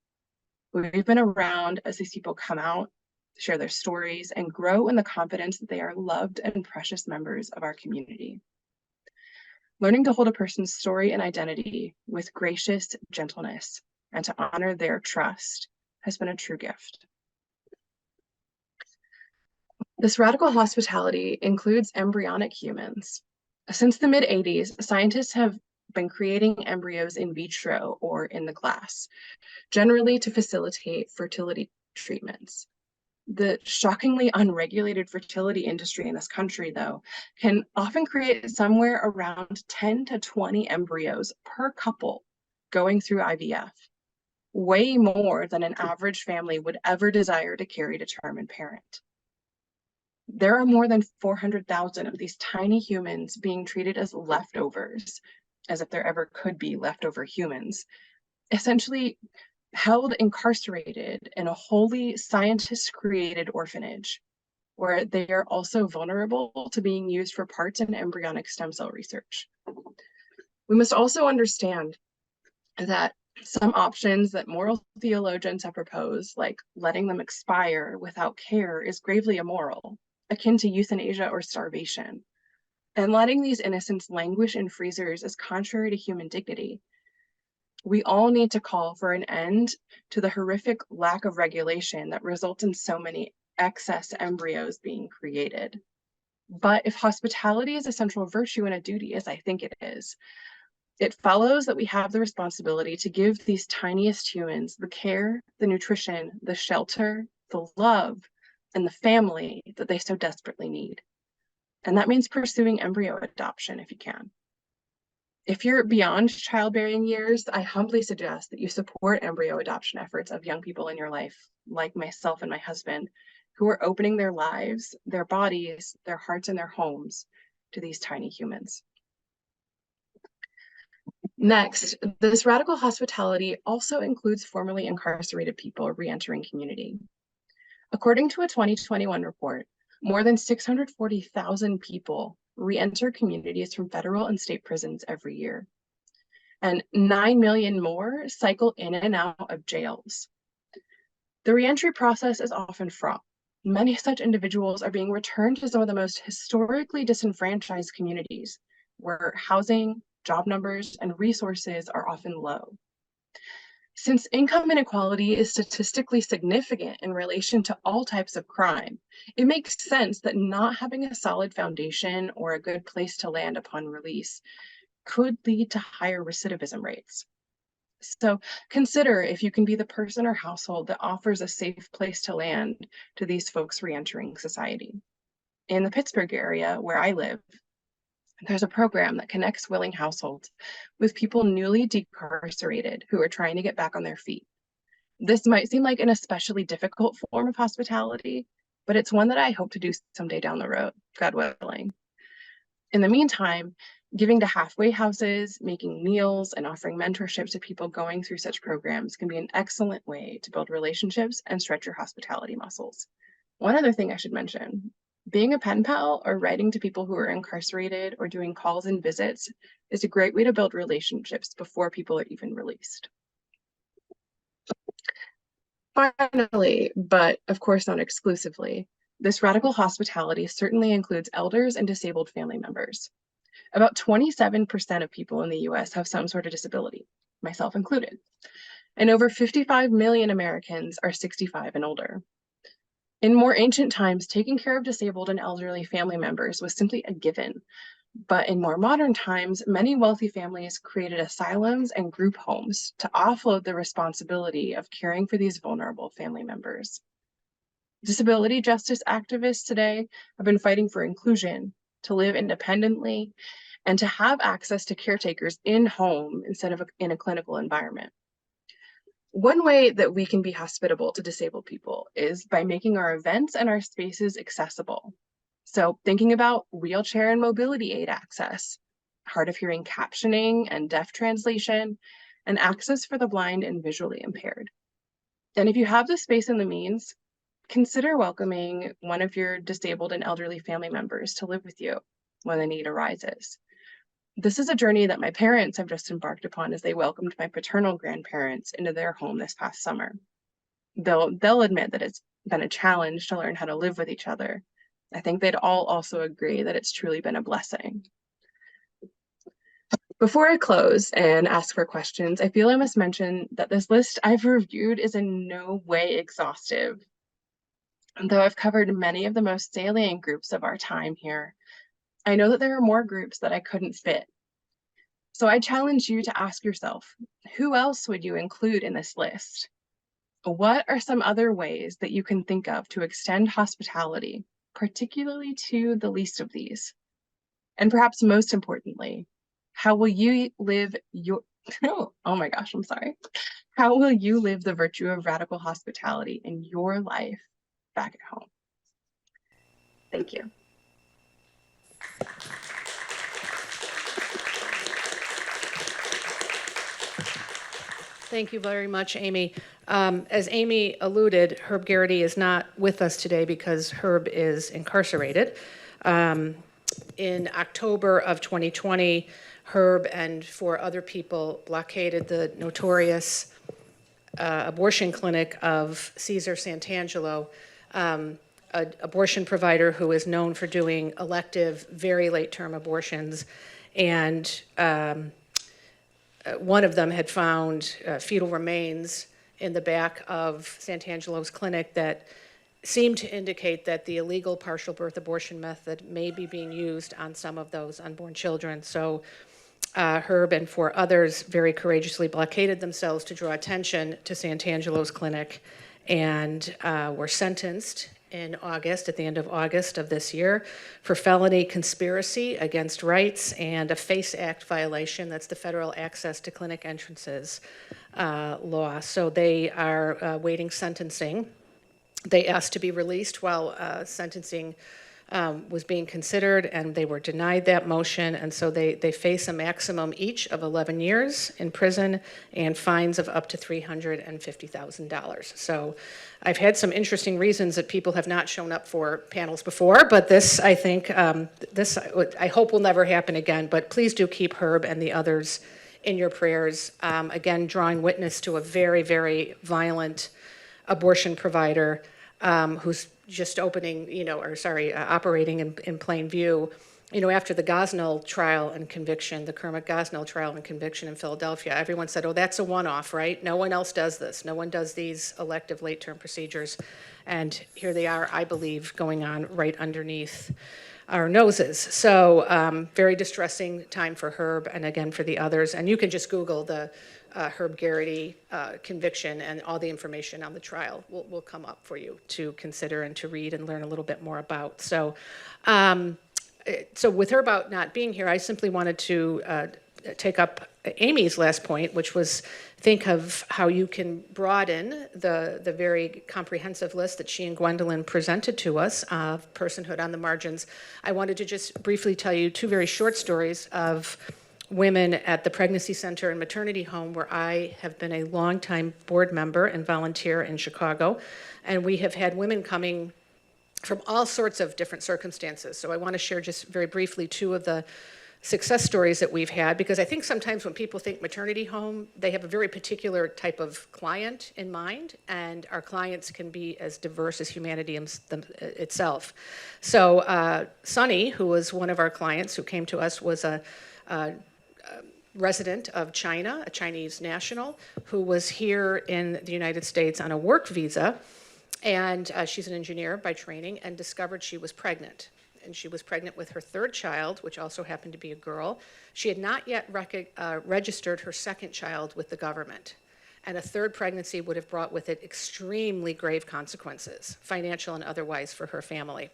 [SPEAKER 3] We've been around as these people come out, share their stories, and grow in the confidence that they are loved and precious members of our community. Learning to hold a person's story and identity with gracious gentleness and to honor their trust has been a true gift. This radical hospitality includes embryonic humans. Since the mid-80s, scientists have been creating embryos in vitro or in the glass, generally to facilitate fertility treatments. The shockingly unregulated fertility industry in this country, though, can often create somewhere around 10 to 20 embryos per couple going through IVF, way more than an average family would ever desire to carry to term and parent. There are more than 400,000 of these tiny humans being treated as leftovers, as if there ever could be leftover humans, essentially held incarcerated in a wholly scientist-created orphanage, where they are also vulnerable to being used for parts in embryonic stem cell research. We must also understand that some options that moral theologians have proposed, like letting them expire without care, is gravely immoral, akin to euthanasia or starvation. And letting these innocents languish in freezers is contrary to human dignity. We all need to call for an end to the horrific lack of regulation that results in so many excess embryos being created. But if hospitality is a central virtue and a duty, as I think it is, it follows that we have the responsibility to give these tiniest humans the care, the nutrition, the shelter, the love, and the family that they so desperately need. And that means pursuing embryo adoption if you can. If you're beyond childbearing years, I humbly suggest that you support embryo adoption efforts of young people in your life, like myself and my husband, who are opening their lives, their bodies, their hearts, and their homes to these tiny humans. Next, this radical hospitality also includes formerly incarcerated people re-entering community. According to a 2021 report, more than 640,000 people re-enter communities from federal and state prisons every year. And 9 million more cycle in and out of jails. The re-entry process is often fraught. Many such individuals are being returned to some of the most historically disenfranchised communities, where housing, job numbers, and resources are often low. Since income inequality is statistically significant in relation to all types of crime, it makes sense that not having a solid foundation or a good place to land upon release could lead to higher recidivism rates. So consider if you can be the person or household that offers a safe place to land to these folks re-entering society. In the Pittsburgh area where I live, there's a program that connects willing households with people newly decarcerated who are trying to get back on their feet. This might seem like an especially difficult form of hospitality, but it's one that I hope to do someday down the road, God willing. In the meantime, giving to halfway houses, making meals, and offering mentorship to people going through such programs can be an excellent way to build relationships and stretch your hospitality muscles. One other thing I should mention, being a pen pal or writing to people who are incarcerated or doing calls and visits is a great way to build relationships before people are even released. Finally, but of course not exclusively, this radical hospitality certainly includes elders and disabled family members. About 27% of people in the US have some sort of disability, myself included, and over 55 million Americans are 65 and older. In more ancient times, taking care of disabled and elderly family members was simply a given. But in more modern times, many wealthy families created asylums and group homes to offload the responsibility of caring for these vulnerable family members. Disability justice activists today have been fighting for inclusion, to live independently, and to have access to caretakers in home instead of in a clinical environment. One way that we can be hospitable to disabled people is by making our events and our spaces accessible. So thinking about wheelchair and mobility aid access, hard of hearing captioning and deaf translation, and access for the blind and visually impaired. And if you have the space and the means, consider welcoming one of your disabled and elderly family members to live with you when the need arises. This is a journey that my parents have just embarked upon as they welcomed my paternal grandparents into their home this past summer. They'll admit that it's been a challenge to learn how to live with each other. I think they'd all also agree that it's truly been a blessing. Before I close and ask for questions, I feel I must mention that this list I've reviewed is in no way exhaustive. And though I've covered many of the most salient groups of our time here, I know that there are more groups that I couldn't fit. So I challenge you to ask yourself, who else would you include in this list? What are some other ways that you can think of to extend hospitality, particularly to the least of these? And perhaps most importantly, how will you live your, oh my gosh, I'm sorry. How will you live the virtue of radical hospitality in your life back at home? Thank you.
[SPEAKER 1] Thank you very much, Aimee. As Aimee alluded, Herb Geraghty is not with us today because Herb is incarcerated. In October of 2020, Herb and 4 other people blockaded the notorious abortion clinic of Cesar Santangelo, an abortion provider who is known for doing elective, very late-term abortions. And one of them had found fetal remains in the back of Santangelo's clinic that seemed to indicate that the illegal partial birth abortion method may be being used on some of those unborn children. So Herb and 4 others very courageously blockaded themselves to draw attention to Santangelo's clinic and were sentenced in August, at the end of August of this year, for felony conspiracy against rights and a FACE Act violation. That's the Federal Access to Clinic Entrances law. So they are awaiting sentencing. They asked to be released while sentencing was being considered, and they were denied that motion, and so they face a maximum each of 11 years in prison and fines of up to $350,000. So I've had some interesting reasons that people have not shown up for panels before, but this, I think, I hope will never happen again, but please do keep Herb and the others in your prayers. Again, drawing witness to a very, very violent abortion provider who's just operating in plain view. You know, after the Gosnell trial and conviction, the Kermit Gosnell trial and conviction in Philadelphia, everyone said, oh, that's a one-off, right? No one else does this. No one does these elective late-term procedures. And here they are, I believe, going on right underneath our noses. So very distressing time for Herb and again for the others. And you can just Google the Herb Geraghty conviction, and all the information on the trial will come up for you to consider and to read and learn a little bit more about. So, so with Herb out not being here, I simply wanted to take up Aimee's last point, which was think of how you can broaden the very comprehensive list that she and Gwendolyn presented to us of personhood on the margins. I wanted to just briefly tell you two very short stories of women at the pregnancy center and maternity home where I have been a longtime board member and volunteer in Chicago. And we have had women coming from all sorts of different circumstances. So I want to share just very briefly two of the success stories that we've had, because I think sometimes when people think maternity home, they have a very particular type of client in mind, and our clients can be as diverse as humanity itself. So Sunny, who was one of our clients who came to us, was a resident of China, a Chinese national, who was here in the United States on a work visa, and she's an engineer by training, and discovered she was pregnant. And she was pregnant with her third child, which also happened to be a girl. She had not yet registered her second child with the government. And a third pregnancy would have brought with it extremely grave consequences, financial and otherwise, for her family.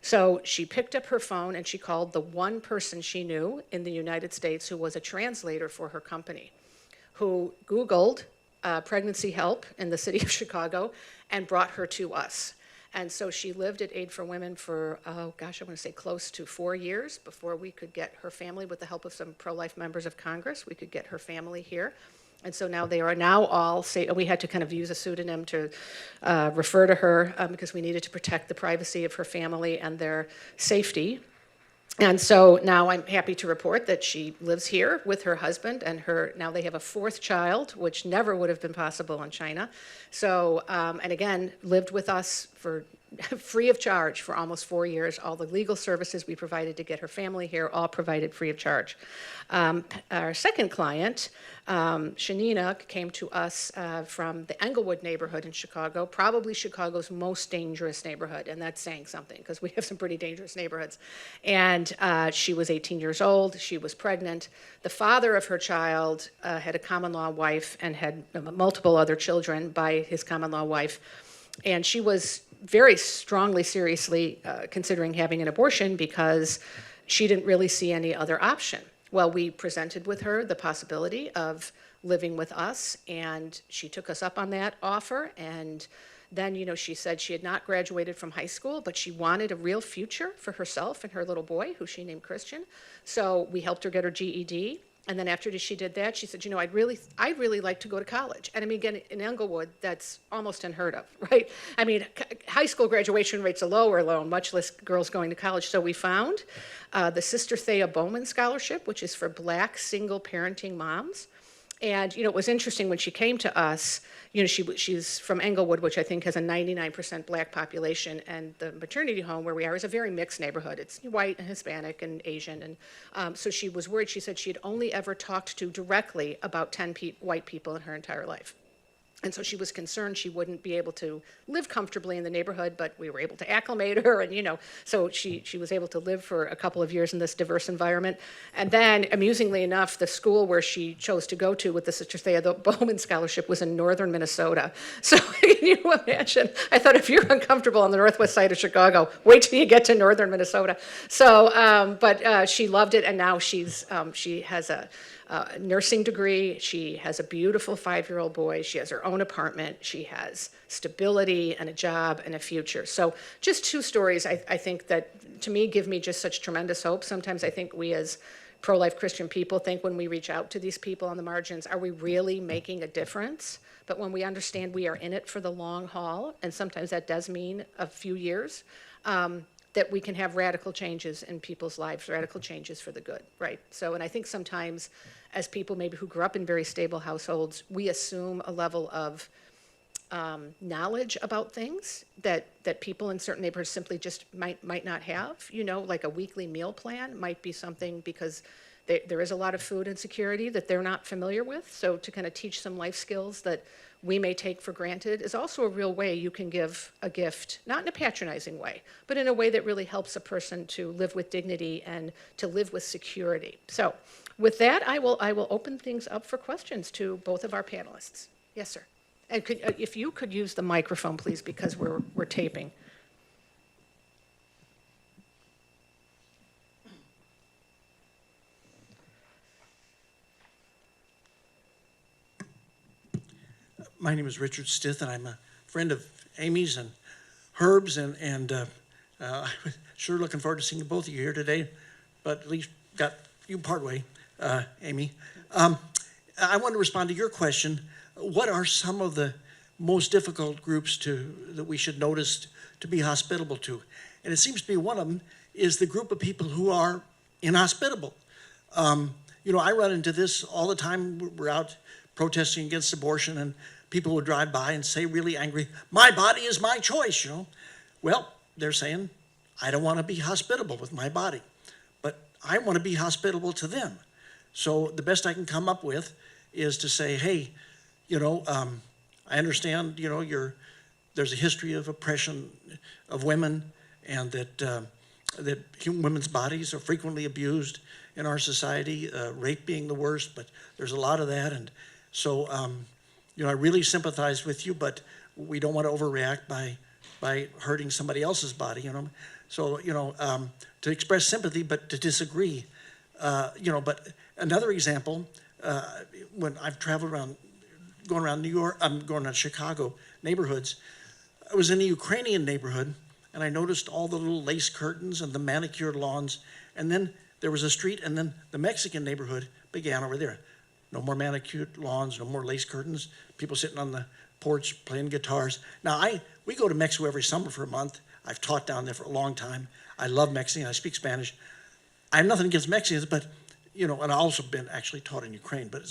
[SPEAKER 1] So she picked up her phone and she called the one person she knew in the United States who was a translator for her company, who Googled pregnancy help in the city of Chicago and brought her to us. And so she lived at Aid for Women for, oh gosh, I want to say close to 4 years before we could get her family, with the help of some pro-life members of Congress, we could get her family here. And so now they are now all, we had to kind of use a pseudonym to refer to her because we needed to protect the privacy of her family and their safety. And so now I'm happy to report that she lives here with her husband, and now they have a fourth child, which never would have been possible in China. So, and again, lived with us for free of charge for almost 4 years. All the legal services we provided to get her family here, all provided free of charge. Our second client, Shanina, came to us from the Englewood neighborhood in Chicago, probably Chicago's most dangerous neighborhood, and that's saying something because we have some pretty dangerous neighborhoods. And she was 18 years old, she was pregnant. The father of her child had a common law wife and had multiple other children by his common law wife. And she was very strongly, seriously considering having an abortion because she didn't really see any other option. Well, we presented with her the possibility of living with us, and she took us up on that offer. And then, you know, she said she had not graduated from high school, but she wanted a real future for herself and her little boy, who she named Christian. So we helped her get her GED. And then after she did that, she said, you know, I'd really like to go to college. And I mean, again, in Englewood, that's almost unheard of, right? I mean, high school graduation rates are low, much less girls going to college. So we found the Sister Thea Bowman Scholarship, which is for Black single parenting moms. And, you know, it was interesting when she came to us, you know, she's from Englewood, which I think has a 99% Black population, and the maternity home where we are is a very mixed neighborhood. It's white and Hispanic and Asian. And so she was worried. She said she had only ever talked to directly about 10 white people in her entire life. And so she was concerned she wouldn't be able to live comfortably in the neighborhood, but we were able to acclimate her, and, you know, so she was able to live for a couple of years in this diverse environment. And then, amusingly enough, the school where she chose to go to with the Sister Thea Bowman Scholarship was in northern Minnesota. So can you imagine? I thought, if you're uncomfortable on the northwest side of Chicago, wait till you get to northern Minnesota. So, but she loved it, and now she has a nursing degree. She has a beautiful 5-year-old boy. She has her own apartment. She has stability and a job and a future. So just two stories I think that, to me, give me just such tremendous hope. Sometimes I think we as pro-life Christian people think when we reach out to these people on the margins, are we really making a difference? But when we understand we are in it for the long haul, and sometimes that does mean a few years, that we can have radical changes in people's lives, radical changes for the good, right? So, and I think sometimes as people maybe who grew up in very stable households, we assume a level of knowledge about things that people in certain neighborhoods simply just might not have. You know, like a weekly meal plan might be something, because there is a lot of food insecurity that they're not familiar with. So to kind of teach some life skills that we may take for granted is also a real way you can give a gift, not in a patronizing way, but in a way that really helps a person to live with dignity and to live with security. So with that, I will open things up for questions to both of our panelists. Yes, sir. And if you could use the microphone, please, because we're taping.
[SPEAKER 5] My name is Richard Stith, and I'm a friend of Aimee's and Herb's, and I'm sure looking forward to seeing both of you here today, but at least got you partway, Aimee. I want to respond to your question. What are some of the most difficult groups that we should notice to be hospitable to? And it seems to me one of them is the group of people who are inhospitable. I run into this all the time. We're out protesting against abortion, and people would drive by and say really angry, "My body is my choice," Well, they're saying, I don't want to be hospitable with my body, but I want to be hospitable to them. So the best I can come up with is to say, hey, I understand, there's a history of oppression of women, and that women's bodies are frequently abused in our society, rape being the worst, but there's a lot of that. And so, I really sympathize with you, but we don't want to overreact by hurting somebody else's body, So, to express sympathy, but to disagree, but another example, when I've traveled around, going around New York, I'm going around Chicago neighborhoods, I was in a Ukrainian neighborhood, and I noticed all the little lace curtains and the manicured lawns, and then there was a street, and then the Mexican neighborhood began over there. No more manicured lawns, no more lace curtains, people sitting on the porch playing guitars. Now, we go to Mexico every summer for a month. I've taught down there for a long time. I love Mexican, I speak Spanish. I have nothing against Mexicans, but, and I've also been actually taught in Ukraine, but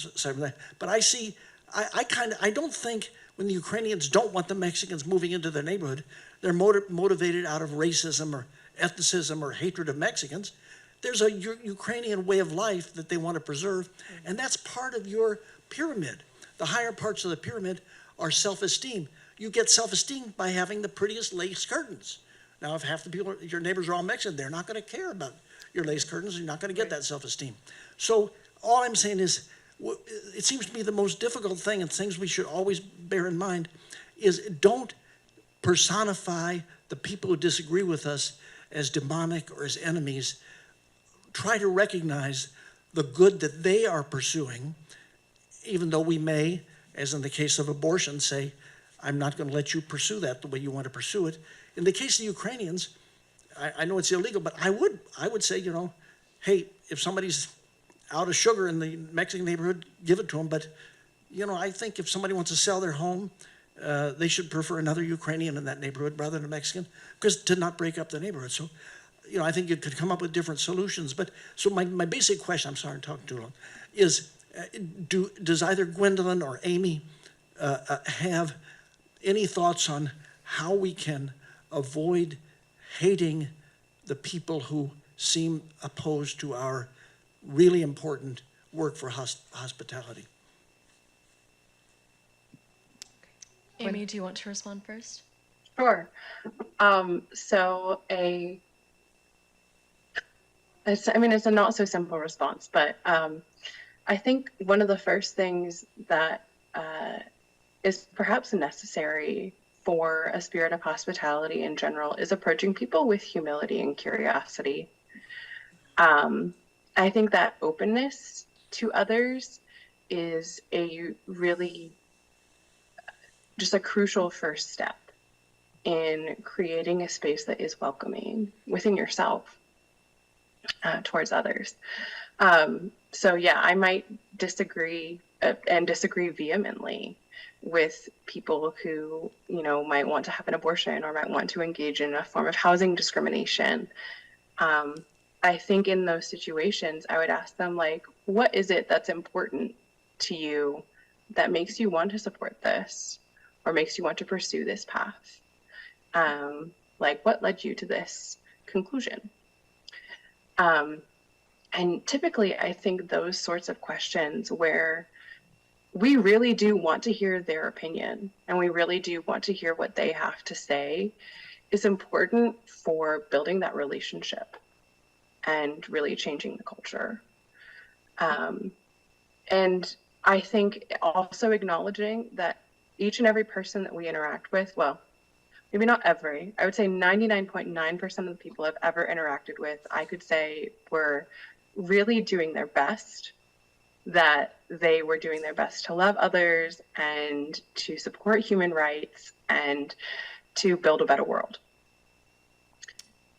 [SPEAKER 5] I see, I don't think when the Ukrainians don't want the Mexicans moving into their neighborhood, they're motivated out of racism or ethnicism or hatred of Mexicans. There's a Ukrainian way of life that they want to preserve, and that's part of your pyramid. The higher parts of the pyramid are self-esteem. You get self-esteem by having the prettiest lace curtains. Now, if half the people, your neighbors are all Mexican, they're not going to care about your lace curtains. You're not going to get that self-esteem. So all I'm saying is, it seems to me the most difficult thing, and things we should always bear in mind, is don't personify the people who disagree with us as demonic or as enemies. Try to recognize the good that they are pursuing, even though we may, as in the case of abortion, say, I'm not going to let you pursue that the way you want to pursue it. In the case of the Ukrainians, I know it's illegal, but I would say, hey, if somebody's out of sugar in the Mexican neighborhood, give it to them. But, I think if somebody wants to sell their home, they should prefer another Ukrainian in that neighborhood rather than a Mexican, because to not break up the neighborhood. So, I think you could come up with different solutions. But so my basic question, I'm sorry I'm talking too long, is does either Gwendolyn or Aimee have any thoughts on how we can avoid hating the people who seem opposed to our really important work for hospitality?
[SPEAKER 2] Aimee, do you want to respond first?
[SPEAKER 3] Sure. It's a not so simple response, but I think one of the first things that is perhaps necessary for a spirit of hospitality in general is approaching people with humility and curiosity. I think that openness to others is just a crucial first step in creating a space that is welcoming within yourself towards others. So yeah, I might disagree and disagree vehemently with people who, might want to have an abortion or might want to engage in a form of housing discrimination. I think in those situations, I would ask them, what is it that's important to you that makes you want to support this or makes you want to pursue this path? What led you to this conclusion? And typically, I think those sorts of questions where we really do want to hear their opinion and we really do want to hear what they have to say is important for building that relationship and really changing the culture. And I think also acknowledging that each and every person that we interact with, well, maybe not every, I would say 99.9% of the people I've ever interacted with, I could say were really doing their best that they were doing their best to love others and to support human rights and to build a better world.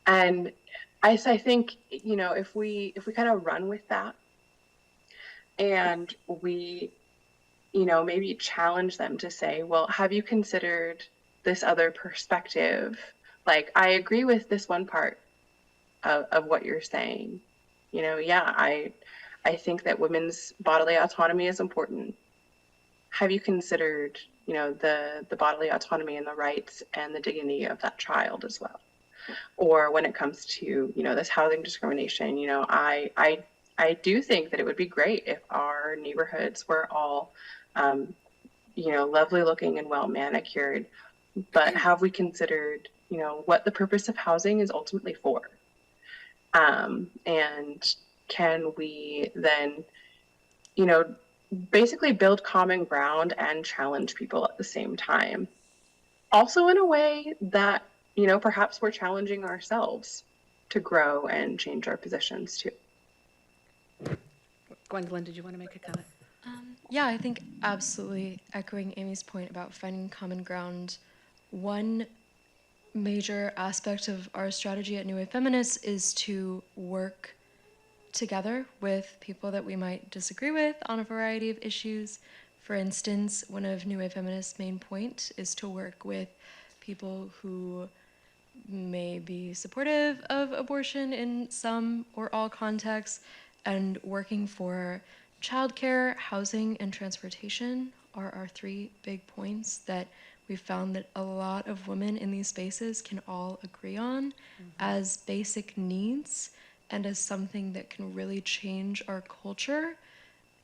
[SPEAKER 3] And I think, you know, if we kind of run with that and we, you know, maybe challenge them to say, well, have you considered this other perspective? Like, I agree with this one part of what you're saying. You know, yeah, I think that women's bodily autonomy is important. Have you considered, you know, the bodily autonomy and the rights and the dignity of that child as well? Or when it comes to, you know, this housing discrimination, you know, I do think that it would be great if our neighborhoods were all, you know, lovely looking and well manicured. But have we considered, you know, what the purpose of housing is ultimately for? And can we then, you know, basically build common ground and challenge people at the same time? Also in a way that, you know, perhaps we're challenging ourselves to grow and change our positions too.
[SPEAKER 1] Gwendolyn, did you want to make a comment?
[SPEAKER 2] Yeah, I think absolutely echoing Aimee's point about finding common ground. One major aspect of our strategy at New Wave Feminists is to work together with people that we might disagree with on a variety of issues. For instance, one of New Wave Feminists' main point is to work with people who may be supportive of abortion in some or all contexts, and working for childcare, housing, and transportation are our three big points that we've found that a lot of women in these spaces can all agree on as basic needs and as something that can really change our culture.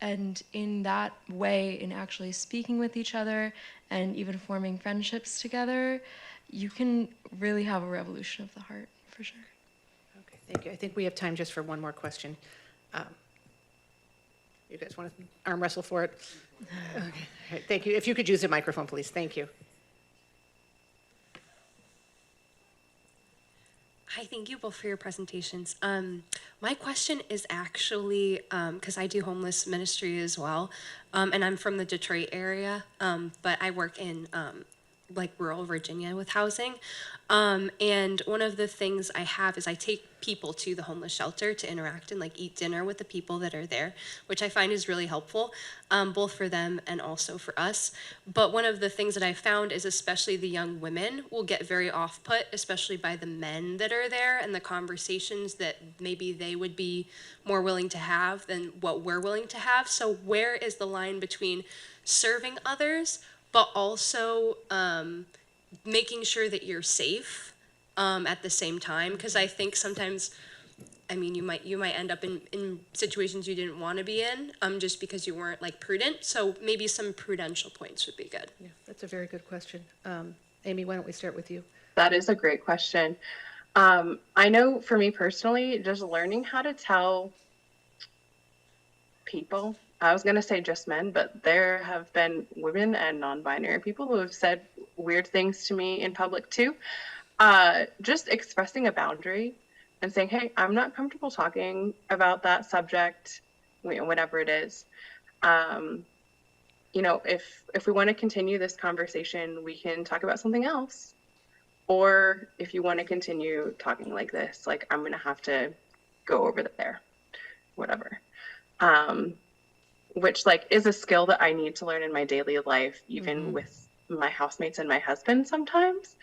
[SPEAKER 2] And in that way, in actually speaking with each other and even forming friendships together, you can really have a revolution of the heart, for sure.
[SPEAKER 1] Okay, thank you. I think we have time just for one more question. You guys want to arm wrestle for it? Okay, all right, thank you. If you could use the microphone, please. Thank you.
[SPEAKER 6] Hi, thank you both for your presentations. My question is actually, because I do homeless ministry as well, and I'm from the Detroit area, but I work in like rural Virginia with housing. And one of the things I have is I take people to the homeless shelter to interact and like eat dinner with the people that are there, which I find is really helpful, both for them and also for us. But one of the things that I found is especially the young women will get very off-put, especially by the men that are there and the conversations that maybe they would be more willing to have than what we're willing to have. So where is the line between serving others but also making sure that you're safe at the same time? Because I think sometimes, I mean, you might end up in situations you didn't want to be in just because you weren't like prudent. So maybe some prudential points would be good.
[SPEAKER 1] Yeah, that's a very good question. Aimee, why don't we start with you?
[SPEAKER 3] That is a great question. I know for me personally, just learning how to tell people, I was going to say just men, but there have been women and non-binary people who have said weird things to me in public too. Just expressing a boundary and saying, hey, I'm not comfortable talking about that subject, whatever it is. You know, if we want to continue this conversation, we can talk about something else. Or if you want to continue talking like this, like I'm going to have to go over there, whatever. Which like is a skill that I need to learn in my daily life, even with my housemates and my husband sometimes.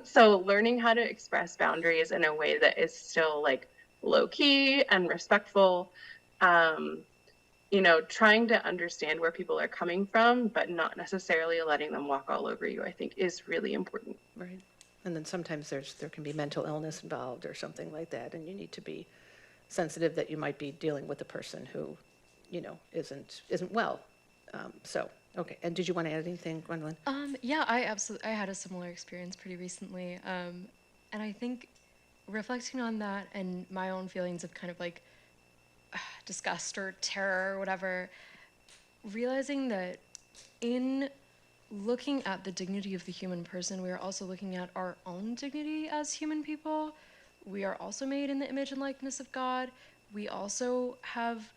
[SPEAKER 3] So learning how to express boundaries in a way that is still like low key and respectful, you know, trying to understand where people are coming from, but not necessarily letting them walk all over you, I think is really important.
[SPEAKER 1] Right. And then sometimes there can be mental illness involved or something like that, and you need to be sensitive that you might be dealing with a person who, you know, isn't well. So, okay. And did you want to add anything, Gwendolyn?
[SPEAKER 2] Yeah, I had a similar experience pretty recently. And I think reflecting on that and my own feelings of kind of like disgust or terror or whatever, realizing that in looking at the dignity of the human person, we are also looking at our own dignity as human people. We are also made in the image and likeness of God. We also have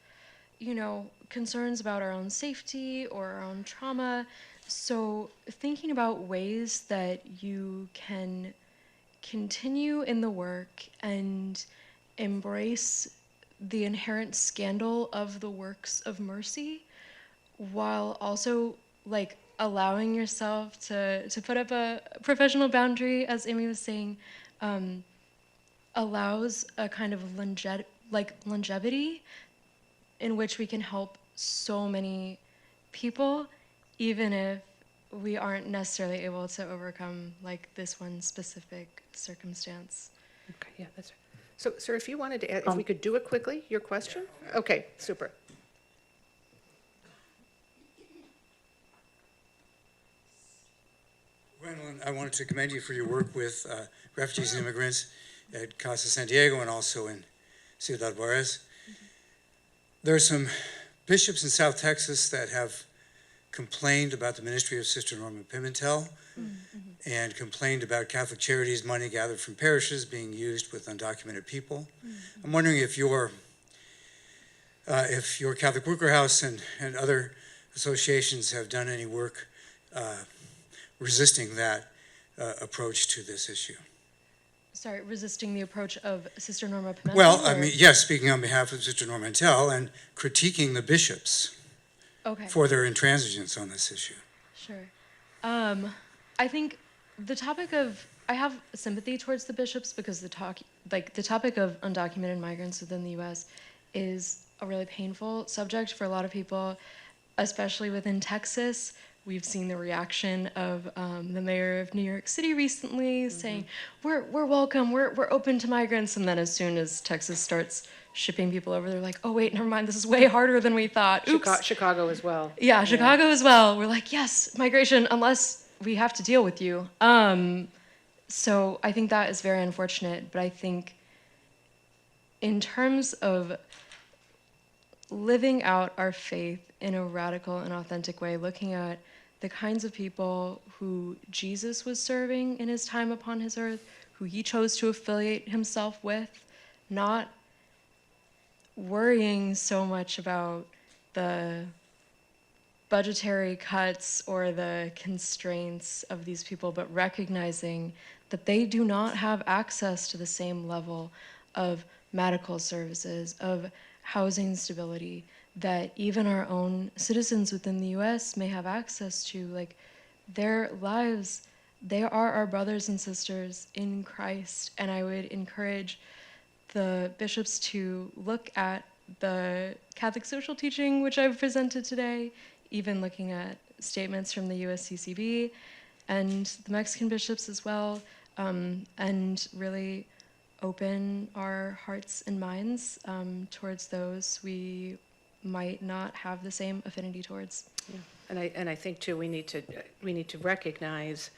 [SPEAKER 2] concerns about our own safety or our own trauma. So thinking about ways that you can continue in the work and embrace the inherent scandal of the works of mercy while also like allowing yourself to put up a professional boundary, as Aimee was saying, allows a kind of longevity in which we can help so many people, even if we aren't necessarily able to overcome like this one specific circumstance.
[SPEAKER 1] Okay, yeah, that's right. So, sir, if you wanted to add, if we could do it quickly, your question? Okay, super.
[SPEAKER 7] Gwendolyn, I wanted to commend you for your work with refugees and immigrants at Casa San Diego and also in Ciudad Juarez. There are some bishops in South Texas that have complained about the ministry of Sister Norma Pimentel and complained about Catholic Charities money gathered from parishes being used with undocumented people. I'm wondering if your Catholic Worker House and other associations have done any work resisting that approach to this issue.
[SPEAKER 2] Sorry, resisting the approach of Sister Norma Pimentel?
[SPEAKER 7] Well, I mean, yes, speaking on behalf of Sister Norma Pimentel and critiquing the bishops for their intransigence on this issue.
[SPEAKER 2] Sure. I think the topic of, I have sympathy towards the bishops because the topic of undocumented migrants within the U.S. is a really painful subject for a lot of people, especially within Texas. We've seen the reaction of the mayor of New York City recently saying, we're welcome, we're open to migrants. And then as soon as Texas starts shipping people over, they're like, oh wait, never mind, this is way harder than we thought. Oops.
[SPEAKER 1] Chicago as well.
[SPEAKER 2] Yeah, Chicago as well. We're like, yes, migration, unless we have to deal with you. So I think that is very unfortunate, but I think in terms of living out our faith in a radical and authentic way, looking at the kinds of people who Jesus was serving in his time upon his earth, who he chose to affiliate himself with, not worrying so much about the budgetary cuts or the constraints of these people, but recognizing that they do not have access to the same level of medical services, of housing stability, that even our own citizens within the US may have access to. Like, their lives, they are our brothers and sisters in Christ. And I would encourage the bishops to look at the Catholic social teaching, which I've presented today, even looking at statements from the USCCB and the Mexican bishops as well, and really open our hearts and minds towards those we might not have the same affinity towards.
[SPEAKER 1] Yeah. And I think too, we need to recognize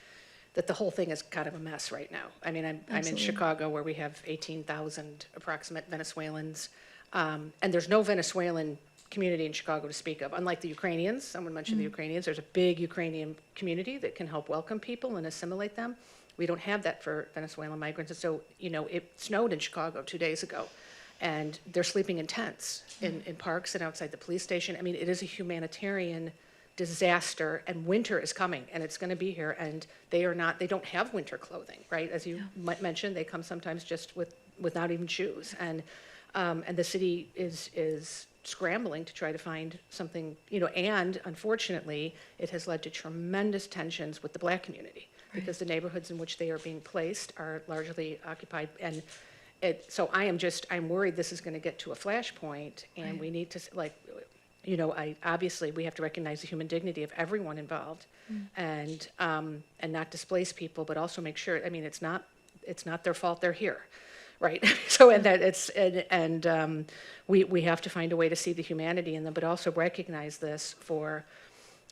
[SPEAKER 1] that the whole thing is kind of a mess right now. I mean, I'm in Chicago where we have 18,000 approximate Venezuelans, and there's no Venezuelan community in Chicago to speak of. Unlike the Ukrainians, someone mentioned the Ukrainians, there's a big Ukrainian community that can help welcome people and assimilate them. We don't have that for Venezuelan migrants. And so, it snowed in Chicago 2 days ago, and they're sleeping in tents in parks and outside the police station. I mean, it is a humanitarian disaster, and winter is coming, and it's going to be here, and they don't have winter clothing, right? As you mentioned, they come sometimes just without even shoes, and the city is scrambling to try to find something, and unfortunately, it has led to tremendous tensions with the Black community, because the neighborhoods in which they are being placed are largely occupied, and so I'm worried this is going to get to a flashpoint, and we need to, obviously we have to recognize the human dignity of everyone involved, and not displace people, but also make sure. I mean, it's not their fault they're here, right? So we have to find a way to see the humanity in them, but also recognize this for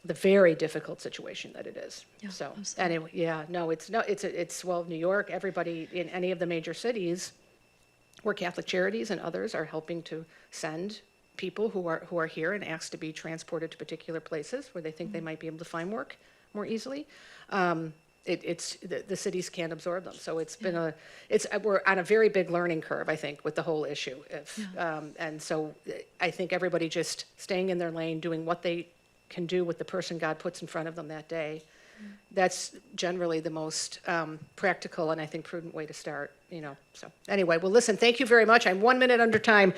[SPEAKER 1] the very difficult situation that it is.
[SPEAKER 2] Yeah,
[SPEAKER 1] so
[SPEAKER 2] absolutely.
[SPEAKER 1] anyway, it's New York, everybody in any of the major cities where Catholic Charities and others are helping to send people who are here and asked to be transported to particular places where they think they might be able to find work more easily. the cities can't absorb them. So it's been we're on a very big learning curve, I think, with the whole issue. And so I think everybody just staying in their lane, doing what they can do with the person God puts in front of them that day. That's generally the most practical and I think prudent way to start, So anyway, well, listen, thank you very much. I'm 1 minute under time.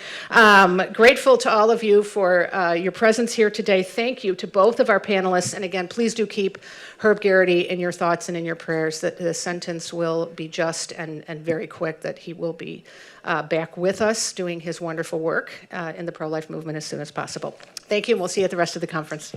[SPEAKER 1] Grateful to all of you for your presence here today. Thank you to both of our panelists. And again, please do keep Herb Geraghty in your thoughts and in your prayers that the sentence will be just and very quick, that he will be back with us doing his wonderful work in the pro-life movement as soon as possible. Thank you, and we'll see you at the rest of the conference.